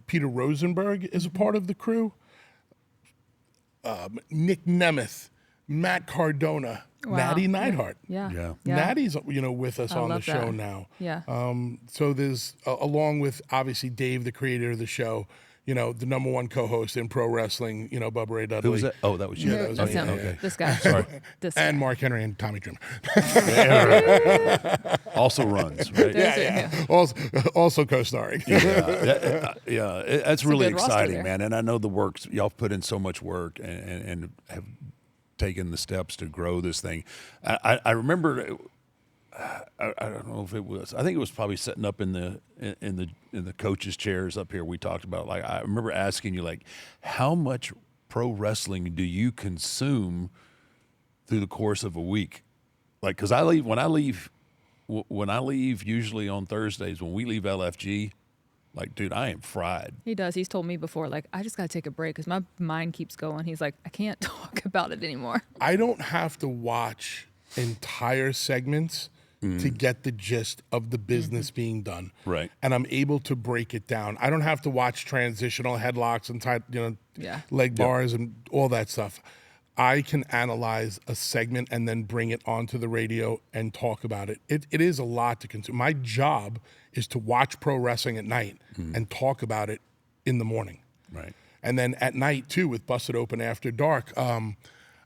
Peter Rosenberg is a part of the crew. Nick Nemeth, Matt Cardona, Wow. Natty Neidhart. Yeah. Natty's with us on the love show that. now. Yeah. So there's along with obviously Dave, the creator of the show, the number one co-host in pro wrestling, Bubba Ray Dudley. Who was that? Oh, that was you. Yeah, that was That's me. him. Okay. This guy. Sorry. This guy. And Mark Henry and Tommy Dreamer. Also runs, right? Yeah. Also co-starring. That's really good roster exciting, there. man. And I know the work, y'all put in so much work and have taken the steps to grow this thing. I remember, I don't know if it was, I think it was probably setting up in the coaches' chairs up here. We talked about, like, I remember asking you, like, how much pro wrestling do you consume through the course of a week? Like, because when I leave usually on Thursdays, when we leave LFG, like, dude, I am fried. He does. He's told me before, like, I just got to take a break because my mind keeps going. He's like, I can't talk about it anymore. I don't have to watch entire segments to get the gist of the business being done. Right. And I'm able to break it down. I don't have to watch transitional headlocks and leg bars and all that stuff. I can analyze a segment and then bring it onto the radio and talk about it. It is a lot to consume. My job is to watch pro wrestling at night and talk about it in the morning. Right. And then at night, too, with Busted Open After Dark, I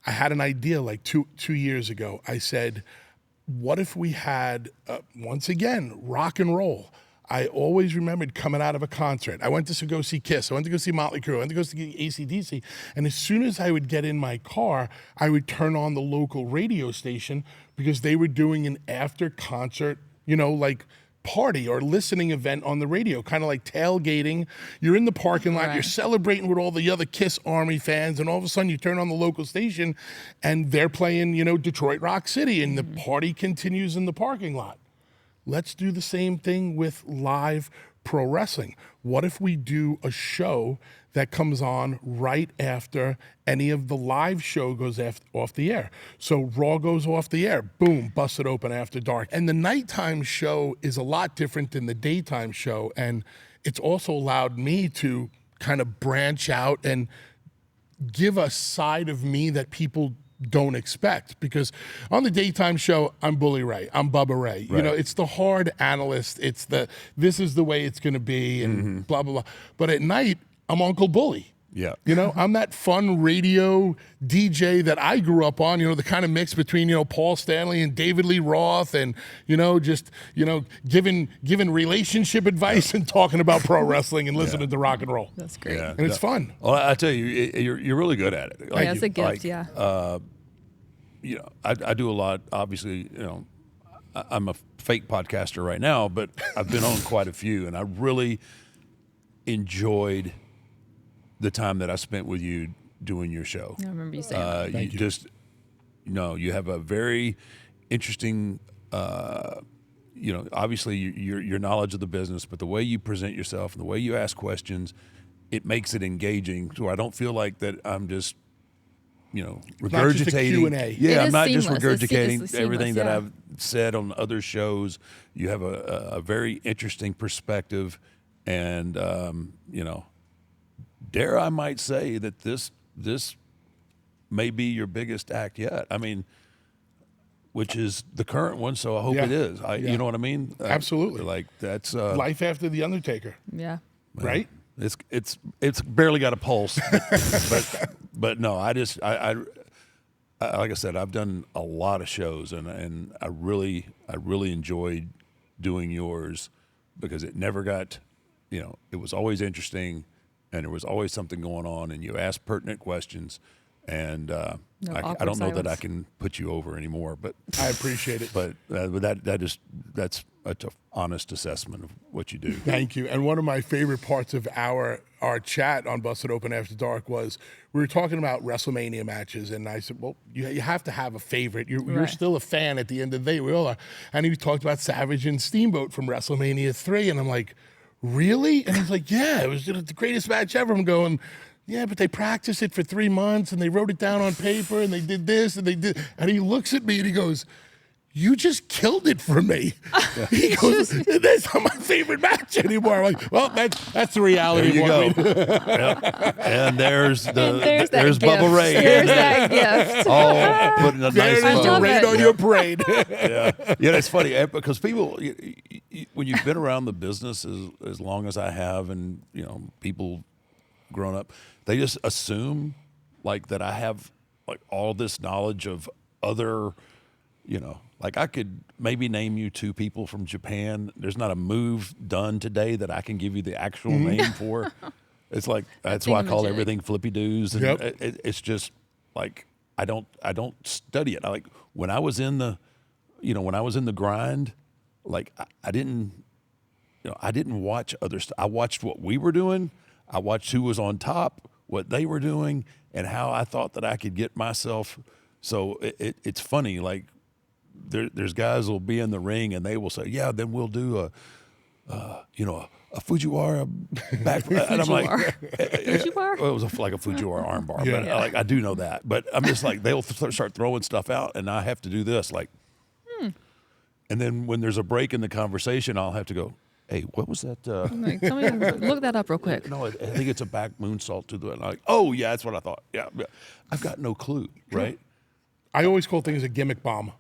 had an idea like two years ago. I said, what if we had, once again, rock and roll? I always remembered coming out of a concert. I went to go see Kiss. I went to go see Motley Crue. I went to go see AC/DC. And as soon as I would get in my car, I would turn on the local radio station because they were doing an after-concert, like party or listening event on the radio, kind of like tailgating. You're in the parking lot, you're celebrating with all the other Kiss Army fans, and all of a sudden you turn on the local station and they're playing, Detroit Rock City, and the party continues in the parking lot. Let's do the same thing with live pro wrestling. What if we do a show that comes on right after any of the live show goes off the air? So Raw goes off the air, boom, Busted Open After Dark. And the nighttime show is a lot different than the daytime show. And it's also allowed me to kind of branch out and give a side of me that people don't expect, because on the daytime show, I'm Bully Ray, I'm Bubba Ray. Right. It's the hard analyst. It's this is the way it's going to be and blah, blah, blah. But at night, I'm Uncle Bully. Yeah. I'm that fun radio DJ that I grew up on, the kind of mix between, Paul Stanley and David Lee Roth and, giving relationship advice and talking about pro wrestling and listening to rock and roll. That's great. Yeah. And it's fun. Well, I tell you, you're really good at it. Yeah, it's a gift, I do a lot, obviously, I'm a fake podcaster right now, but I've been on quite a few, and I really enjoyed the time that I spent with you doing your show. I remember you saying that. You have a very interesting you know, obviously your knowledge of the business, but the way you present yourself and the way you ask questions, it makes it engaging. So I don't feel like that I'm just, you know, not just a regurgitating. Q&A. Yeah, It I'm is not just seamless. It's regurgitating seamless, everything that yeah. I've said on other shows. You have a very interesting perspective, and you know, dare I might say that this may be your biggest act yet. I mean, which is the current one, so I hope Yeah. it is. Yeah. You know what I mean? Absolutely. Like that's Life after the Undertaker, Yeah. right? It's barely got a pulse, but no, I like I said, I've done a lot of shows, and I really enjoyed doing yours because it never got, you know, it was always interesting, and there was always something going on, and you asked pertinent questions, and I don't know that I can put you over anymore, but I appreciate it. but that's an honest assessment of what you do. Thank you. And one of my favorite parts of our chat on Busted Open After Dark was we were talking about WrestleMania matches, and I said, well, you have to have a favorite. You're Right. still a fan at the end of the day. We all are. And he talked about Savage and Steamboat from WrestleMania 3, and I'm like, really? And he's like, yeah, it was the greatest match ever. I'm going, yeah, but they practiced it for 3 months, and they wrote it down on paper, and they did this, and they did. And he looks at me, and he goes, you just killed it for me. He goes, that's not my favorite match anymore. I'm like, well, that's the reality. There you of what go. we do. Yep. And there's There's Bubba gift. Ray. There's that gift. All putting a There nice it is, the bow. love rain it. on your parade. Yeah, it's funny because people, when you've been around the business as long as I have, and you know, people grown up, they just assume like that I have like all this knowledge of other, you know, like I could maybe name you 2 people from Japan. There's not a move done today that I can give you the actual name for. It's like that's why I call thingamajig. everything flippy doos, and Yep. it's just like I don't study it. I like when I was in the, you know, when I was in the grind, like I didn't, you know, I didn't watch other stuff. I watched what we were doing. I watched who was on top, what they were doing, and how I thought that I could get myself. So it's funny, like there's guys will be in the ring and they will say, yeah, then we'll do a Fujiwara back, and I'm like, Fujiwara? well, it was like a Fujiwara armbar, Yeah. but like I do know that, but I'm just like they'll start throwing stuff out, and I have to do this, like, and then when there's a break in the conversation, I'll have to go, hey, what was that? Like, tell me, look that up real quick. No, I think it's a back moonsault to the. Like, oh yeah, that's what I thought. Yeah, I've got no clue, right? I always call things a gimmick bomb.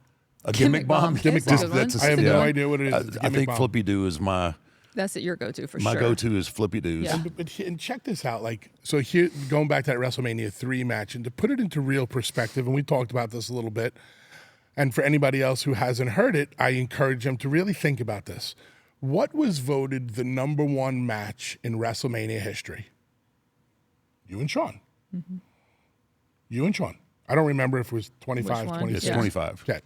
A gimmick bomb. Gimmick bomb. That's a good one. I have no yeah. idea what it is. It's a I gimmick think bomb. Flippy Doo is my That's your go-to for my sure. go-to is Flippy Doos. Yeah. And check this out. Like, so here, going back to that WrestleMania 3 match, and to put it into real perspective, and we talked about this a little bit, and for anybody else who hasn't heard it, I encourage them to really think about this. What was voted the #1 match in WrestleMania history? You and Sean. Mm-hmm. You and Sean. I don't remember if it was 25, Which one? 26. It's Yeah. 25. Okay.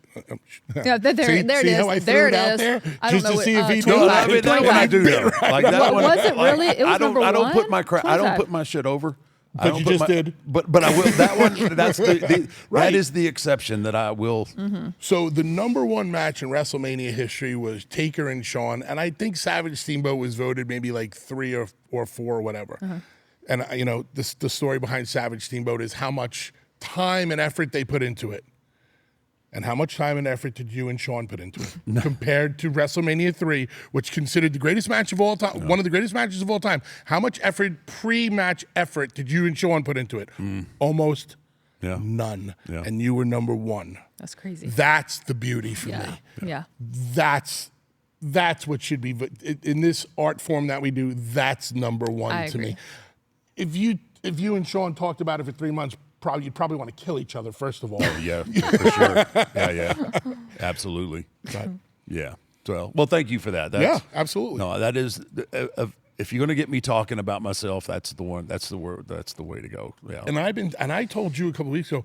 Yeah, there See- it see is. how I There threw it it out is. there? I don't Just know to what, see if he knows. 25, I mean, that one I do know. Like that one. Was it really? It was I don't. number I don't put one? my I don't 25. put my shit over. I But don't you put just my- did. But I will. That one. That's the Right. that is the exception that I will. So the #1 match in WrestleMania history was Taker and Shawn, and I think Savage Steamboat was voted maybe like 3 or 4 or whatever. And you know, the story behind Savage Steamboat is how much time and effort they put into it. And how much time and effort did you and Sean put into it compared to WrestleMania 3, which considered the greatest match of all time, one of the greatest matches of all time? How much effort, pre-match effort, did you and Sean put into it? Almost Yeah. none. Yeah. And you were #1. That's crazy. That's the beauty for Yeah. me. Yeah. That's what should be in this art form that we do. That's #1 I to me. agree. If you and Sean talked about it for 3 months, you'd probably want to kill each other first of all. Yeah, for sure. Yeah, absolutely. Yeah. Well, thank you for that. Yeah, absolutely. No, that is. If you're going to get me talking about myself, that's the one. That's the word. That's the way to go. Yeah. And I told you a couple of weeks ago,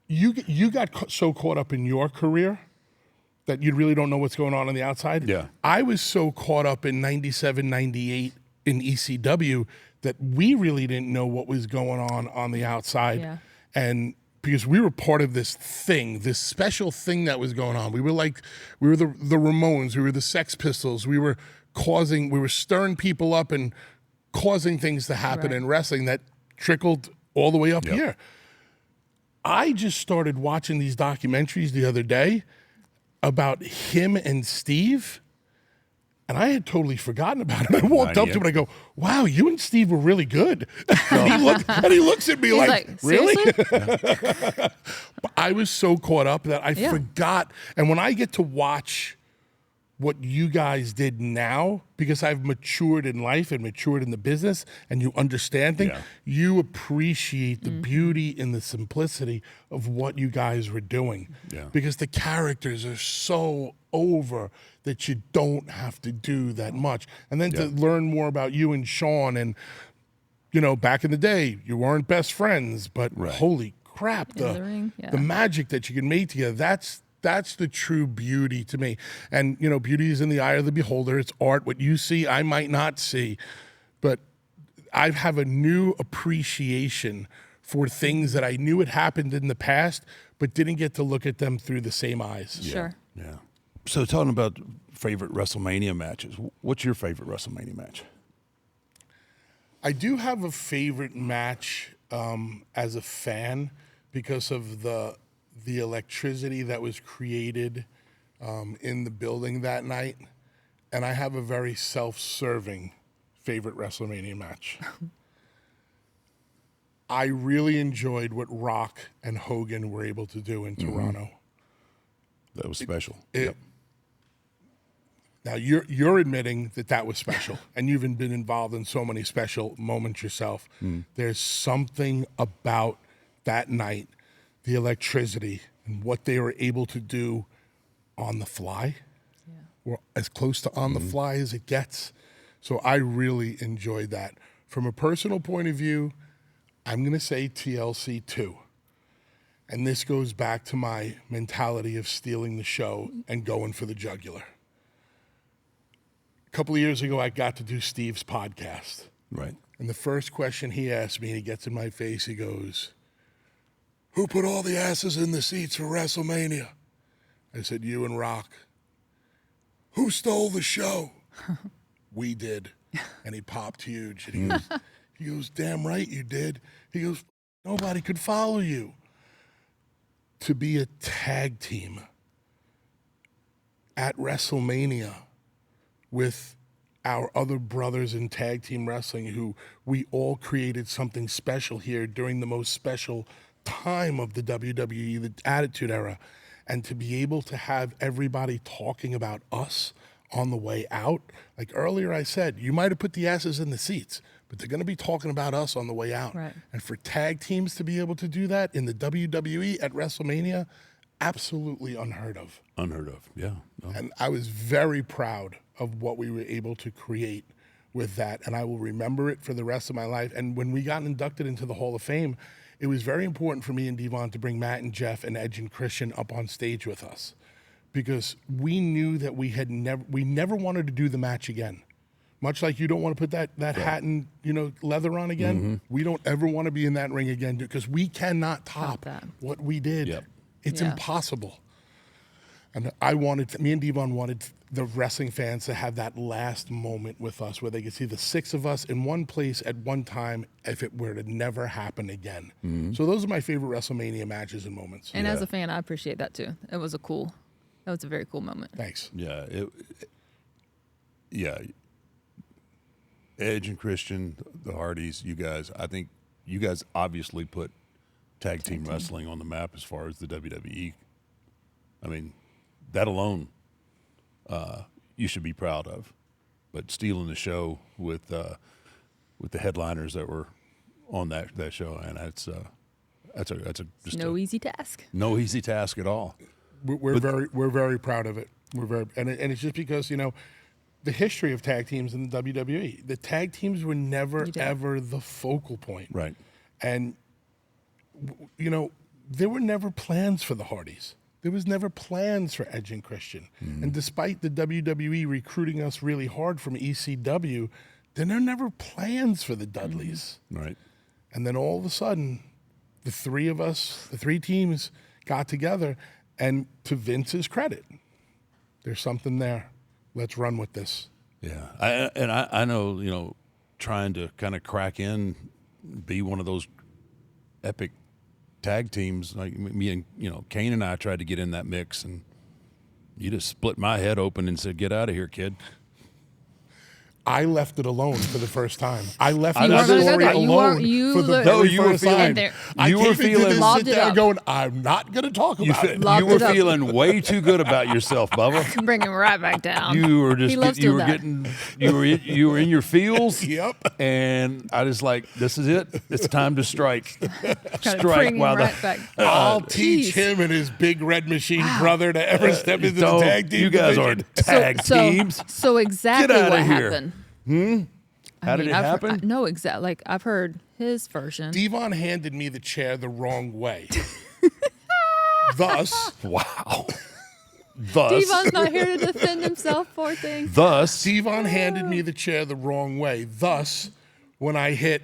you got so caught up in your career that you really don't know what's going on the outside. Yeah. I was so caught up in 97, 98 in ECW that we really didn't know what was going on the outside. Yeah. And because we were part of this thing, this special thing that was going on. We were the Ramones, we were the Sex Pistols, we were stirring people up and causing things to happen in wrestling that trickled all the way up here. I just started watching these documentaries the other day about him and Steve, and I had totally forgotten about it. I walked up to him and I go, wow, you and Steve were really good. And he looks at me like really? But I was so caught up that I forgot. And when I get to watch what you guys did now, because I've matured in life and matured in the business and you understand things, you appreciate the beauty and the simplicity of what you guys were doing. Yeah. Because the characters are so over that you don't have to do that much. And then to learn more about you and Sean, and, you know, back in the day, you weren't best friends, but holy crap, the magic that you can make together, that's the true beauty to me. And, you know, beauty is in the eye of the beholder. It's art. What you see, I might not see. But I have a new appreciation for things that I knew had happened in the past, but didn't get to look at them through the same eyes. Sure. Yeah. So talking about favorite WrestleMania matches, what's your favorite WrestleMania match? I do have a favorite match as a fan because of the electricity that was created in the building that night. And I have a very self-serving favorite WrestleMania match. I really enjoyed what Rock and Hogan were able to do in Toronto. That was special. Now, you're admitting that was special, and you've been involved in so many special moments yourself. There's something about that night, the electricity, and what they were able to do on the fly, or as close to on the fly as it gets. So I really enjoyed that. From a personal point of view, I'm going to say TLC 2. And this goes back to my mentality of stealing the show and going for the jugular. A couple of years ago, I got to do Steve's podcast. Right. And the first question he asked me, and he gets in my face, he goes, who put all the asses in the seats for WrestleMania? I said, you and Rock. Who stole the show? We did. And he popped huge. And he goes, damn right you did. He goes, nobody could follow you. To be a tag team at WrestleMania with our other brothers in tag team wrestling, who we all created something special here during the most special time of the WWE, the Attitude Era, and to be able to have everybody talking about us on the way out. Like earlier I said, you might have put the asses in the seats, but they're going to be talking about us on the way out. Right. And for tag teams to be able to do that in the WWE at WrestleMania, absolutely unheard of. Unheard of, yeah. No. And I was very proud of what we were able to create with that, and I will remember it for the rest of my life. And when we got inducted into the Hall of Fame, it was very important for me and Devon to bring Matt and Jeff and Edge and Christian up on stage with us, because we knew that we never wanted to do the match again. Much like you don't want to put that hat and leather on again, we don't ever want to be in that ring again, because we cannot top what we did. Yep. It's impossible. And me and Devon wanted the wrestling fans to have that last moment with us where they could see the six of us in one place at one time if it were to never happen again. So those are my favorite WrestleMania matches and moments. And as a fan, I appreciate that too. That was a very cool moment. Thanks. Yeah. Edge and Christian, the Hardys, you guys, I think you guys obviously put tag team wrestling on the map as far as the WWE. I mean, that alone, you should be proud of. But stealing the show with the headliners that were on that show, and that's just no easy task. No easy task at all. We're very proud of it. And it's just because the history of tag teams in the WWE. The tag teams were never ever the focal point. Right. And there were never plans for the Hardys. There was never plans for Edge and Christian. And despite the WWE recruiting us really hard from ECW, there were never plans for the Dudleys. Right. And then all of a sudden, the three of us, the three teams got together, and to Vince's credit, there's something there. Let's run with this. Yeah. I know, you know, trying to kind of crack in, be one of those epic tag teams, like me and, you know, Kane and I tried to get in that mix, and you just split my head open and said, "Get out of here, kid." I left it alone for the first time. I left You the weren't gonna go story there. You alone weren't- you for the looked- very No, you were first feeling- time. there. I you came were into feeling- this Lobbed sit it down up. going, I'm not going to talk about it. Lobbed You were it up. feeling way too good about yourself, Bubba. Bring him right back down. You were just He loves you doing were that. getting you were in your feels. Yep. And I just like, this is it. It's time to strike. Kinda Strike bring him while right the back. I'll Jeez. teach him and his big red machine brother to ever step into the Don't- tag team you guys are division. tag teams. So exactly Get outta what here. happened. How did it happen? No, exactly. Like I've heard his version. Devon handed me the chair the wrong way. Thus, Wow. Thus, Devon's not here to defend himself, poor thing. thus, Devon handed me the chair the wrong way. Thus, when I hit,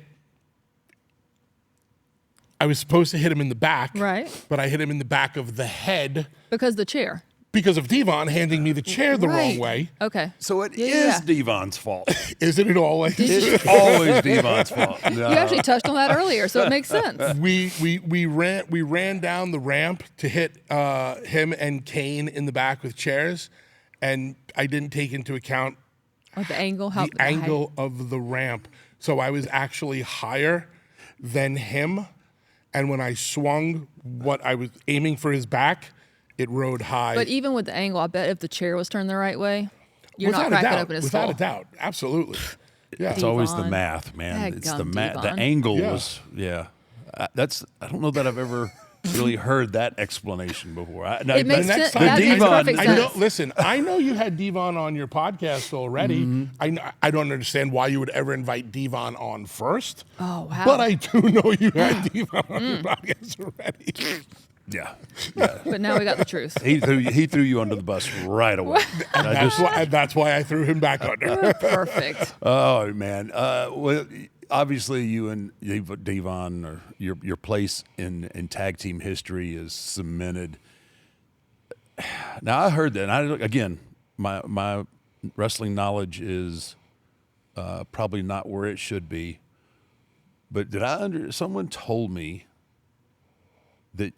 I was supposed to hit him in the back, Right. but I hit him in the back of the head Because the chair. because of Devon handing me the chair the wrong Right. way. Okay. so it is Yeah. Devon's fault. Isn't it always? It's always Devon's fault. No. You actually touched on that earlier, so it makes sense. We ran down the ramp to hit him and Kane in the back with chairs, and I didn't take into account Or the angle, how the angle of the ramp. So I was actually higher than him, and when I swung what I was aiming for his back, it rode high. But even with the angle, I bet if the chair was turned the right way, you're without not cracking a doubt, open his without skull. a doubt, absolutely. Yeah. It's always the Devon. math, man. It's the Daggum math. The Devon. angle Yeah. was, yeah. I don't know that I've ever really heard that explanation before. It makes next sense. time- That makes Devon- perfect I sense. know. Listen, I know you had Devon on your podcast already. I don't understand why you would ever invite Devon on first. Oh, wow. But I do know you had Devon on your podcast already. Yeah. But now we got the truth. He threw you under the bus right away. And I just, That's why I threw him back under. Perfect. oh man. Well, obviously you and Devon, or your place in tag team history is cemented. Now I heard that. And again, my wrestling knowledge is probably not where it should be. But someone told me that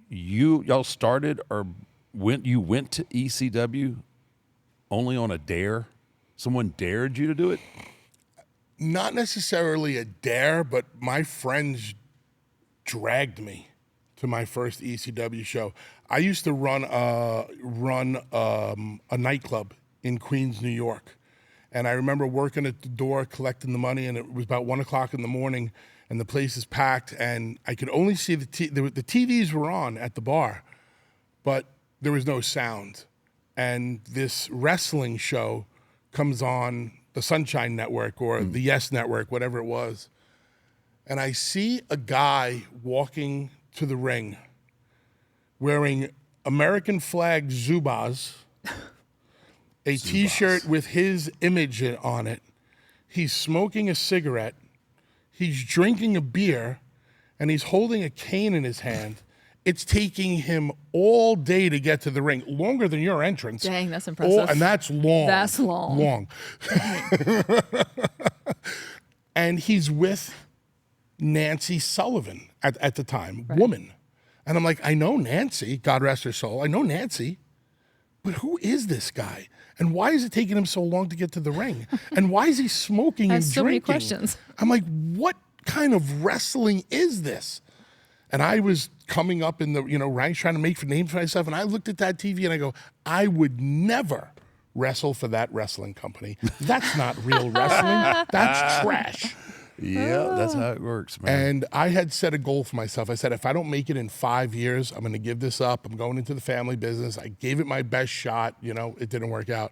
y'all started or went to ECW only on a dare? Someone dared you to do it? Not necessarily a dare, but my friends dragged me to my first ECW show. I used to run a nightclub in Queens, New York. And I remember working at the door, collecting the money, and it was about 1 o'clock in the morning, and the place is packed, and I could only see the TVs were on at the bar, but there was no sound. And this wrestling show comes on the Sunshine Network or the Yes Network, whatever it was. And I see a guy walking to the ring wearing American flag Zubaz, a T-shirt with his image on it. He's smoking a cigarette. He's drinking a beer, and he's holding a cane in his hand. It's taking him all day to get to the ring, longer than your entrance. Dang, that's impressive. And that's long. That's long. Long. And he's with Nancy Sullivan at the time, woman. And I'm like, I know Nancy, God rest her soul. I know Nancy, but who is this guy? And why is it taking him so long to get to the ring? And why is he smoking I and have so many drinking? questions. I'm like, what kind of wrestling is this? And I was coming up in the ranks trying to make names for myself. And I looked at that TV and I go, I would never wrestle for that wrestling company. That's not real wrestling. That's trash. Yeah, that's how it works, man. And I had set a goal for myself. I said, if I don't make it in 5 years, I'm going to give this up. I'm going into the family business. I gave it my best shot. It didn't work out.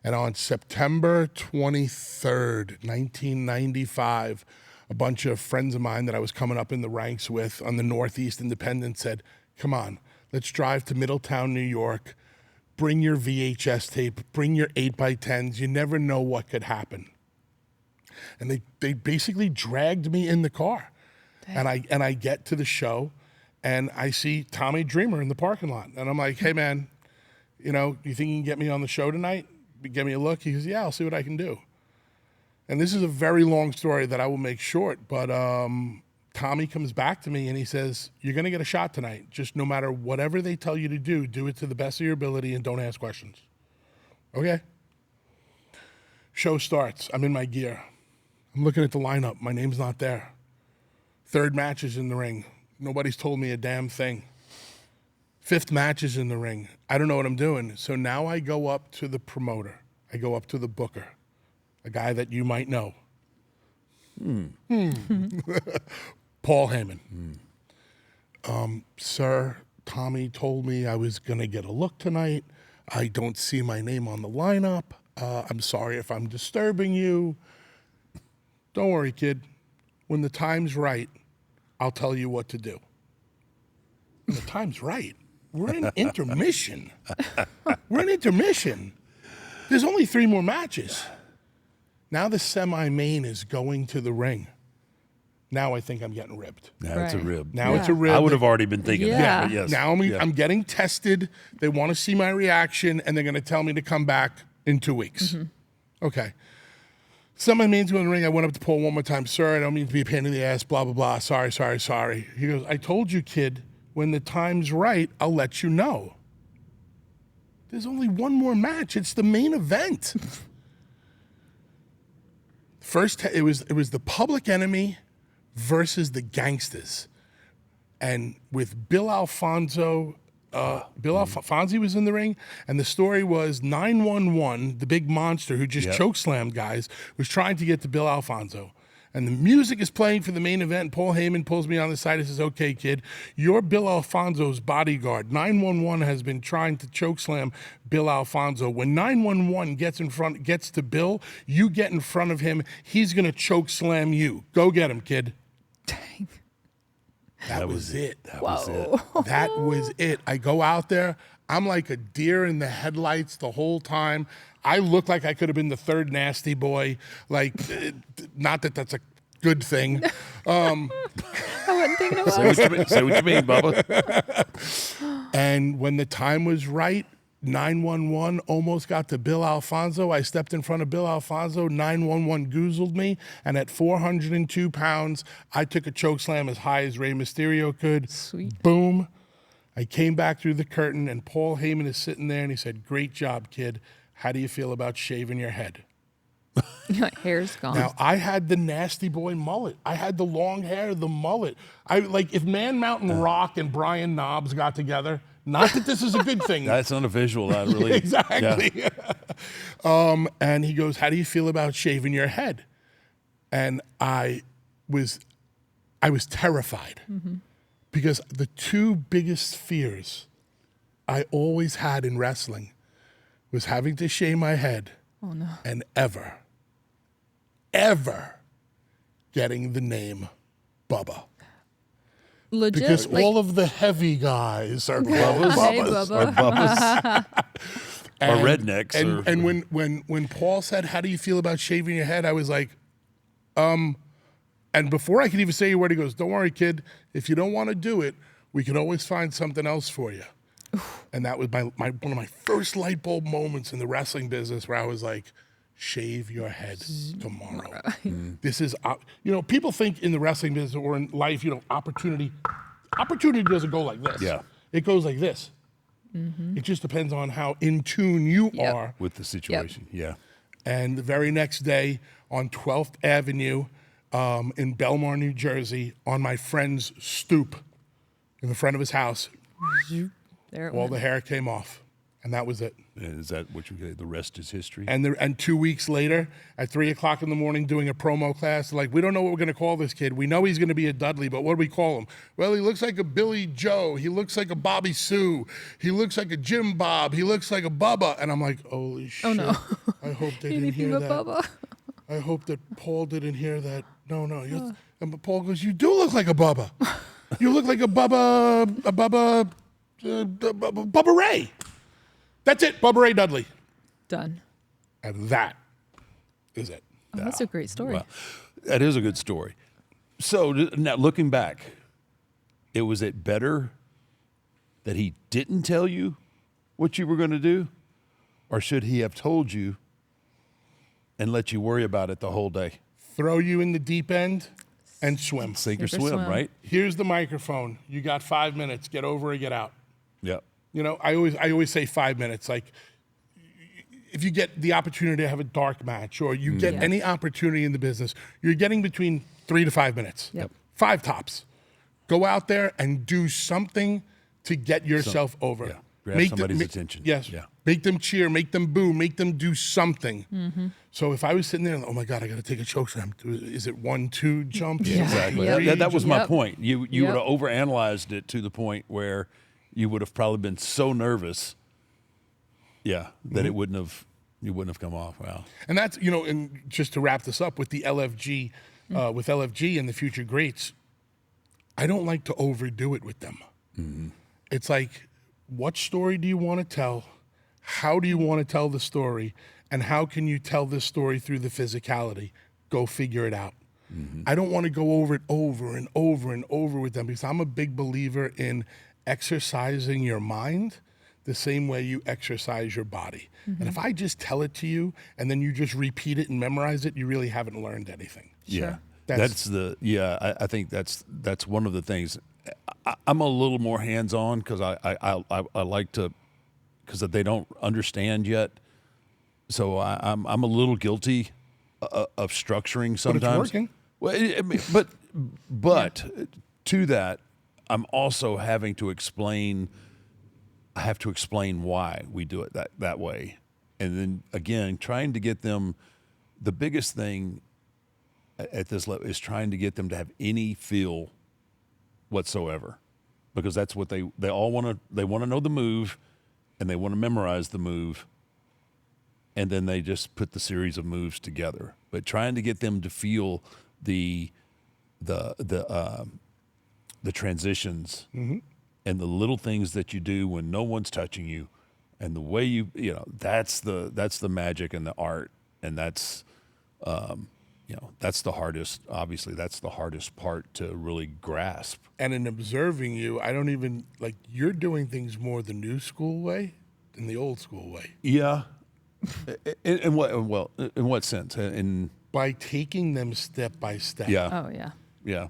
And on September 23rd, 1995, a bunch of friends of mine that I was coming up in the ranks with on the Northeast Independent said, come on, let's drive to Middletown, New York. Bring your VHS tape. Bring your 8x10s. You never know what could happen. And they basically dragged me in the car. And I get to the show, and I see Tommy Dreamer in the parking lot. And I'm like, hey, man, you know, you think you can get me on the show tonight? Give me a look. He goes, yeah, I'll see what I can do. And this is a very long story that I will make short, but Tommy comes back to me and he says, you're going to get a shot tonight. Just no matter whatever they tell you to do it to the best of your ability and don't ask questions. Okay. Show starts. I'm in my gear. I'm looking at the lineup. My name's not there. Third match is in the ring. Nobody's told me a damn thing. Fifth match is in the ring. I don't know what I'm doing. So now I go up to the promoter. I go up to the booker, a guy that you might know. Paul Heyman. Sir, Tommy told me I was going to get a look tonight. I don't see my name on the lineup. I'm sorry if I'm disturbing you. Don't worry, kid. When the time's right, I'll tell you what to do. When the time's right. We're in intermission. We're in intermission. There's only 3 more matches. Now the semi-main is going to the ring. Now I think I'm getting ribbed. Now it's a rib. Now it's a rib. I would have already been thinking Yeah. that, but yes. Now I'm getting tested. They want to see my reaction, and they're going to tell me to come back in 2 weeks. Okay. Semi-main's going to the ring. I went up to Paul one more time. Sir, I don't mean to be a pain in the ass, blah, blah, blah. Sorry. He goes, I told you, kid, when the time's right, I'll let you know. There's only one more match. It's the main event. First, it was the Public Enemy versus the Gangsters. And with Bill Alfonso, Fonzie was in the ring, and the story was 911, the big monster who just chokeslammed guys, was trying to get to Bill Alfonso. And the music is playing for the main event, and Paul Heyman pulls me on the side and says, okay, kid, you're Bill Alfonso's bodyguard. 911 has been trying to chokeslam Bill Alfonso. When 911 gets to Bill, you get in front of him. He's going to chokeslam you. Go get him, kid. Dang. That was it. That was it. That was it. I go out there. I'm like a deer in the headlights the whole time. I look like I could have been the third Nasty Boy. Like, not that that's a good thing. I wasn't thinking about it. Say what you mean, Bubba. And when the time was right, 911 almost got to Bill Alfonso. I stepped in front of Bill Alfonso. 911 goozled me. And at 402 pounds, I took a chokeslam as high as Rey Mysterio could. Sweet. Boom. I came back through the curtain, and Paul Heyman is sitting there, and he said, great job, kid. How do you feel about shaving your head? Hair's gone. Now, I had the Nasty Boy mullet. I had the long hair, the mullet. If Man Mountain Rock and Brian Knobs got together, not that this is a good thing. That's unofficial. That really Exactly. Yeah. And he goes, how do you feel about shaving your head? And I was terrified because the 2 biggest fears I always had in wrestling was having to shave my head and ever getting the name Bubba. Legit. Because like, all of the heavy guys are Hey, Bubbas. Or Bubba. Bubbas. Or rednecks. And when Paul said, how do you feel about shaving your head? I was like, and before I could even say a word, he goes, don't worry, kid. If you don't want to do it, we can always find something else for you. And that was one of my first light bulb moments in the wrestling business where I was like, shave your head tomorrow. This is, people think in the wrestling business or in life, opportunity doesn't go like this. Yeah. It goes like this. It just depends on how in tune you are. With the situation. Yeah. And the very next day on 12th Avenue in Belmar, New Jersey, on my friend's stoop in the front of his house, there it all went. the hair came off. And that was it. And is that what you say? The rest is history? And 2 weeks later, at 3 o'clock in the morning, doing a promo class, like, we don't know what we're going to call this kid. We know he's going to be a Dudley, but what do we call him? Well, he looks like a Billy Joe. He looks like a Bobby Sue. He looks like a Jim Bob. He looks like a Bubba. And I'm like, holy shit. Oh, no. I hope they didn't Anything hear but that. Bubba. I hope that Paul didn't hear that. No. And Paul goes, you do look like a Bubba. You look like a Bubba Ray. That's it, Bubba Ray Dudley. Done. And that is it. Oh, that's a great story. Well, that is a good story. So now looking back, was it better that he didn't tell you what you were going to do, or should he have told you and let you worry about it the whole day? Throw you in the deep end and swim. Sink or Sink or swim, swim. right? Here's the microphone. You got 5 minutes. Get over or get out. Yep. You know, I always say 5 minutes. Like, if you get the opportunity to have a dark match or you get any opportunity in the business, you're getting between 3 to 5 minutes. Yep. 5 tops. Go out there and do something to get yourself over. Yeah. Grab somebody's attention. Yes. Yeah. Make them cheer, make them boo, make them do something. So if I was sitting there and, oh my God, I got to take a choke slam. Is it 1, 2 jumps? Yeah. Exactly. Yep. That was my Yep. point. You would Yep. have overanalyzed it to the point where you would have probably been so nervous, that it wouldn't have come off. Wow. And that's, you know, and just to wrap this up with the LFG, with LFG and the future greats, I don't like to overdo it with them. It's like, what story do you want to tell? How do you want to tell the story? And how can you tell this story through the physicality? Go figure it out. I don't want to go over it over and over and over with them because I'm a big believer in exercising your mind the same way you exercise your body. And if I just tell it to you and then you just repeat it and memorize it, you really haven't learned anything. Yeah. That's- I think that's one of the things. I'm a little more hands-on because I like to, because they don't understand yet. So I'm a little guilty of structuring sometimes. But it's working. Well, I mean, but to that, I'm also having to explain. I have to explain why we do it that way, and then again, trying to get them. The biggest thing at this level is trying to get them to have any feel whatsoever, because that's what they all want to. They want to know the move, and they want to memorize the move, and then they just put the series of moves together. But trying to get them to feel the transitions and the little things that you do when no one's touching you, and the way you know that's the magic and the art, and that's that's the hardest. Obviously, that's the hardest part to really grasp. And in observing you, I don't even, like, you're doing things more the new school way than the old school way. Yeah. In what sense? By taking them step by step. Yeah. Oh yeah. Yeah.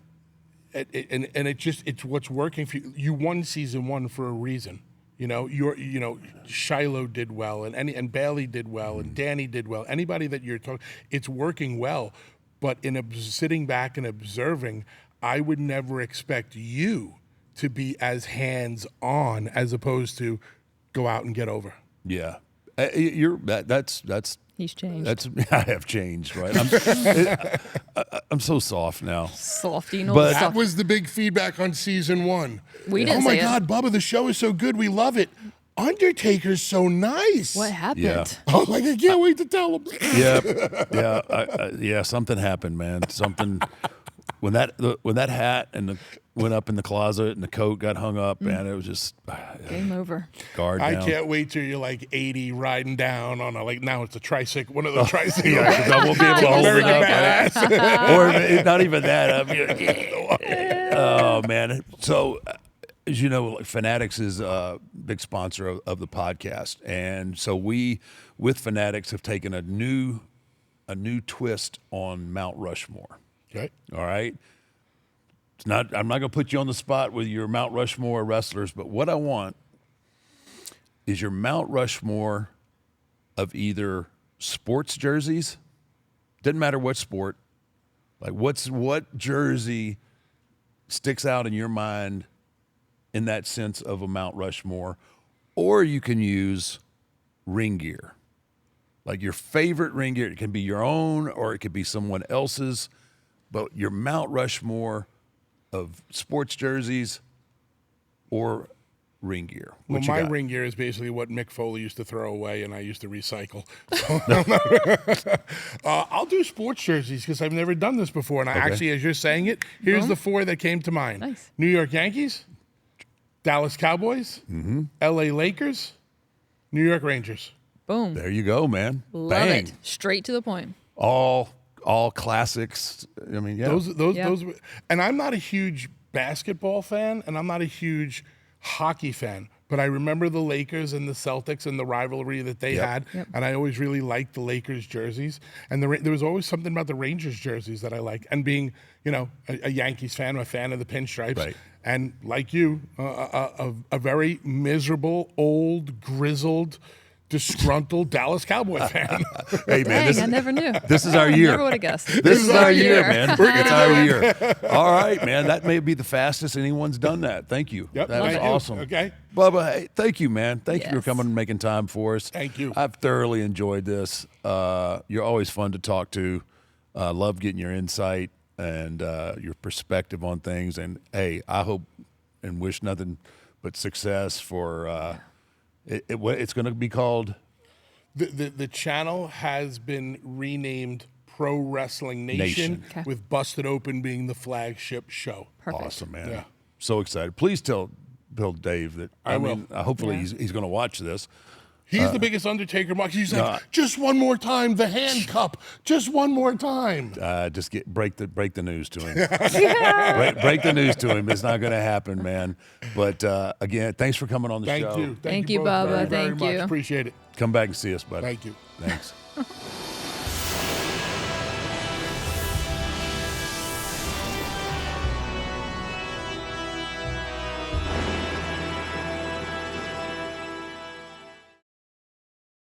And it's what's working for you. You won season 1 for a reason. You know, Shiloh did well, and Bailey did well, and Danny did well. Anybody that you're talking, it's working well. But sitting back and observing, I would never expect you to be as hands-on as opposed to go out and get over. Yeah. That's He's changed. That's I have changed, right? I'm so soft now. Softy, no But- That soft. was the big feedback on season 1. We didn't Oh my say it. God, Bubba, the show is so good. We love it. Undertaker's so nice. What happened? Yeah. Oh, like, I can't wait to tell him. Yeah, something happened, man. Something when that hat went up in the closet and the coat got hung up, man. It was just Game over. guard I down. can't wait till you're like 80 riding down on now it's a tricycle, one of the tricycles. Yeah, 'cause I won't be able to hold it American up. Badass. Or not even that. I mean, oh man! So, as you know, Fanatics is a big sponsor of the podcast, and so we, with Fanatics, have taken a new twist on Mount Rushmore. Okay. All right. It's not. I'm not going to put you on the spot with your Mount Rushmore wrestlers, but what I want is your Mount Rushmore of either sports jerseys. Doesn't matter what sport. Like what jersey sticks out in your mind in that sense of a Mount Rushmore, or you can use ring gear. Like your favorite ring gear. It can be your own or it could be someone else's, but your Mount Rushmore of sports jerseys or ring gear. Well, What you my got? ring gear is basically what Mick Foley used to throw away and I used to recycle. So, I'll do sports jerseys because I've never done this before. And I actually, as you're saying it, here's the 4 that came to mind. Nice. New York Yankees, Dallas Cowboys, LA Lakers, New York Rangers. Boom. There you go, man. Love Bang. it. Straight to the point. All all classics. I mean, yeah. Those, and I'm not a huge basketball fan, and I'm not a huge hockey fan. But I remember the Lakers and the Celtics and the rivalry that they had, and I always really liked the Lakers jerseys. And there was always something about the Rangers jerseys that I liked. And being, a Yankees fan, a fan of the pinstripes, Right. and like you, a very miserable, old, grizzled, disgruntled Dallas Cowboy fan. Hey, man, Dang, I never knew. this is our year. Never would have guessed. This is our year, man. It's our year. All right, man. That may be the fastest anyone's done that. Thank you. Yep, That was thank you. awesome. Okay. Bubba, hey, thank you, man. Thank you for Yes. coming and making time for us. Thank you. I've thoroughly enjoyed this. You're always fun to talk to. Love getting your insight and your perspective on things. And, hey, I hope and wish nothing but success for it's going to be called... The channel has been renamed Pro Wrestling Nation, Okay. with Busted Open being the flagship show. Perfect. Awesome, man. Yeah. So excited. Please tell Dave that. I will. Hopefully Yeah. he's going to watch this. He's the biggest Undertaker mark. He's like, just one more time, the hand cup, just one more time. Just break the news to him. break the news to him. It's not going to happen, man. But again, thanks for coming on the show. Thank you. Thank you, both Bubba. very, very Thank much. you. Appreciate it. Come back and see us, buddy. Thank you. Thanks.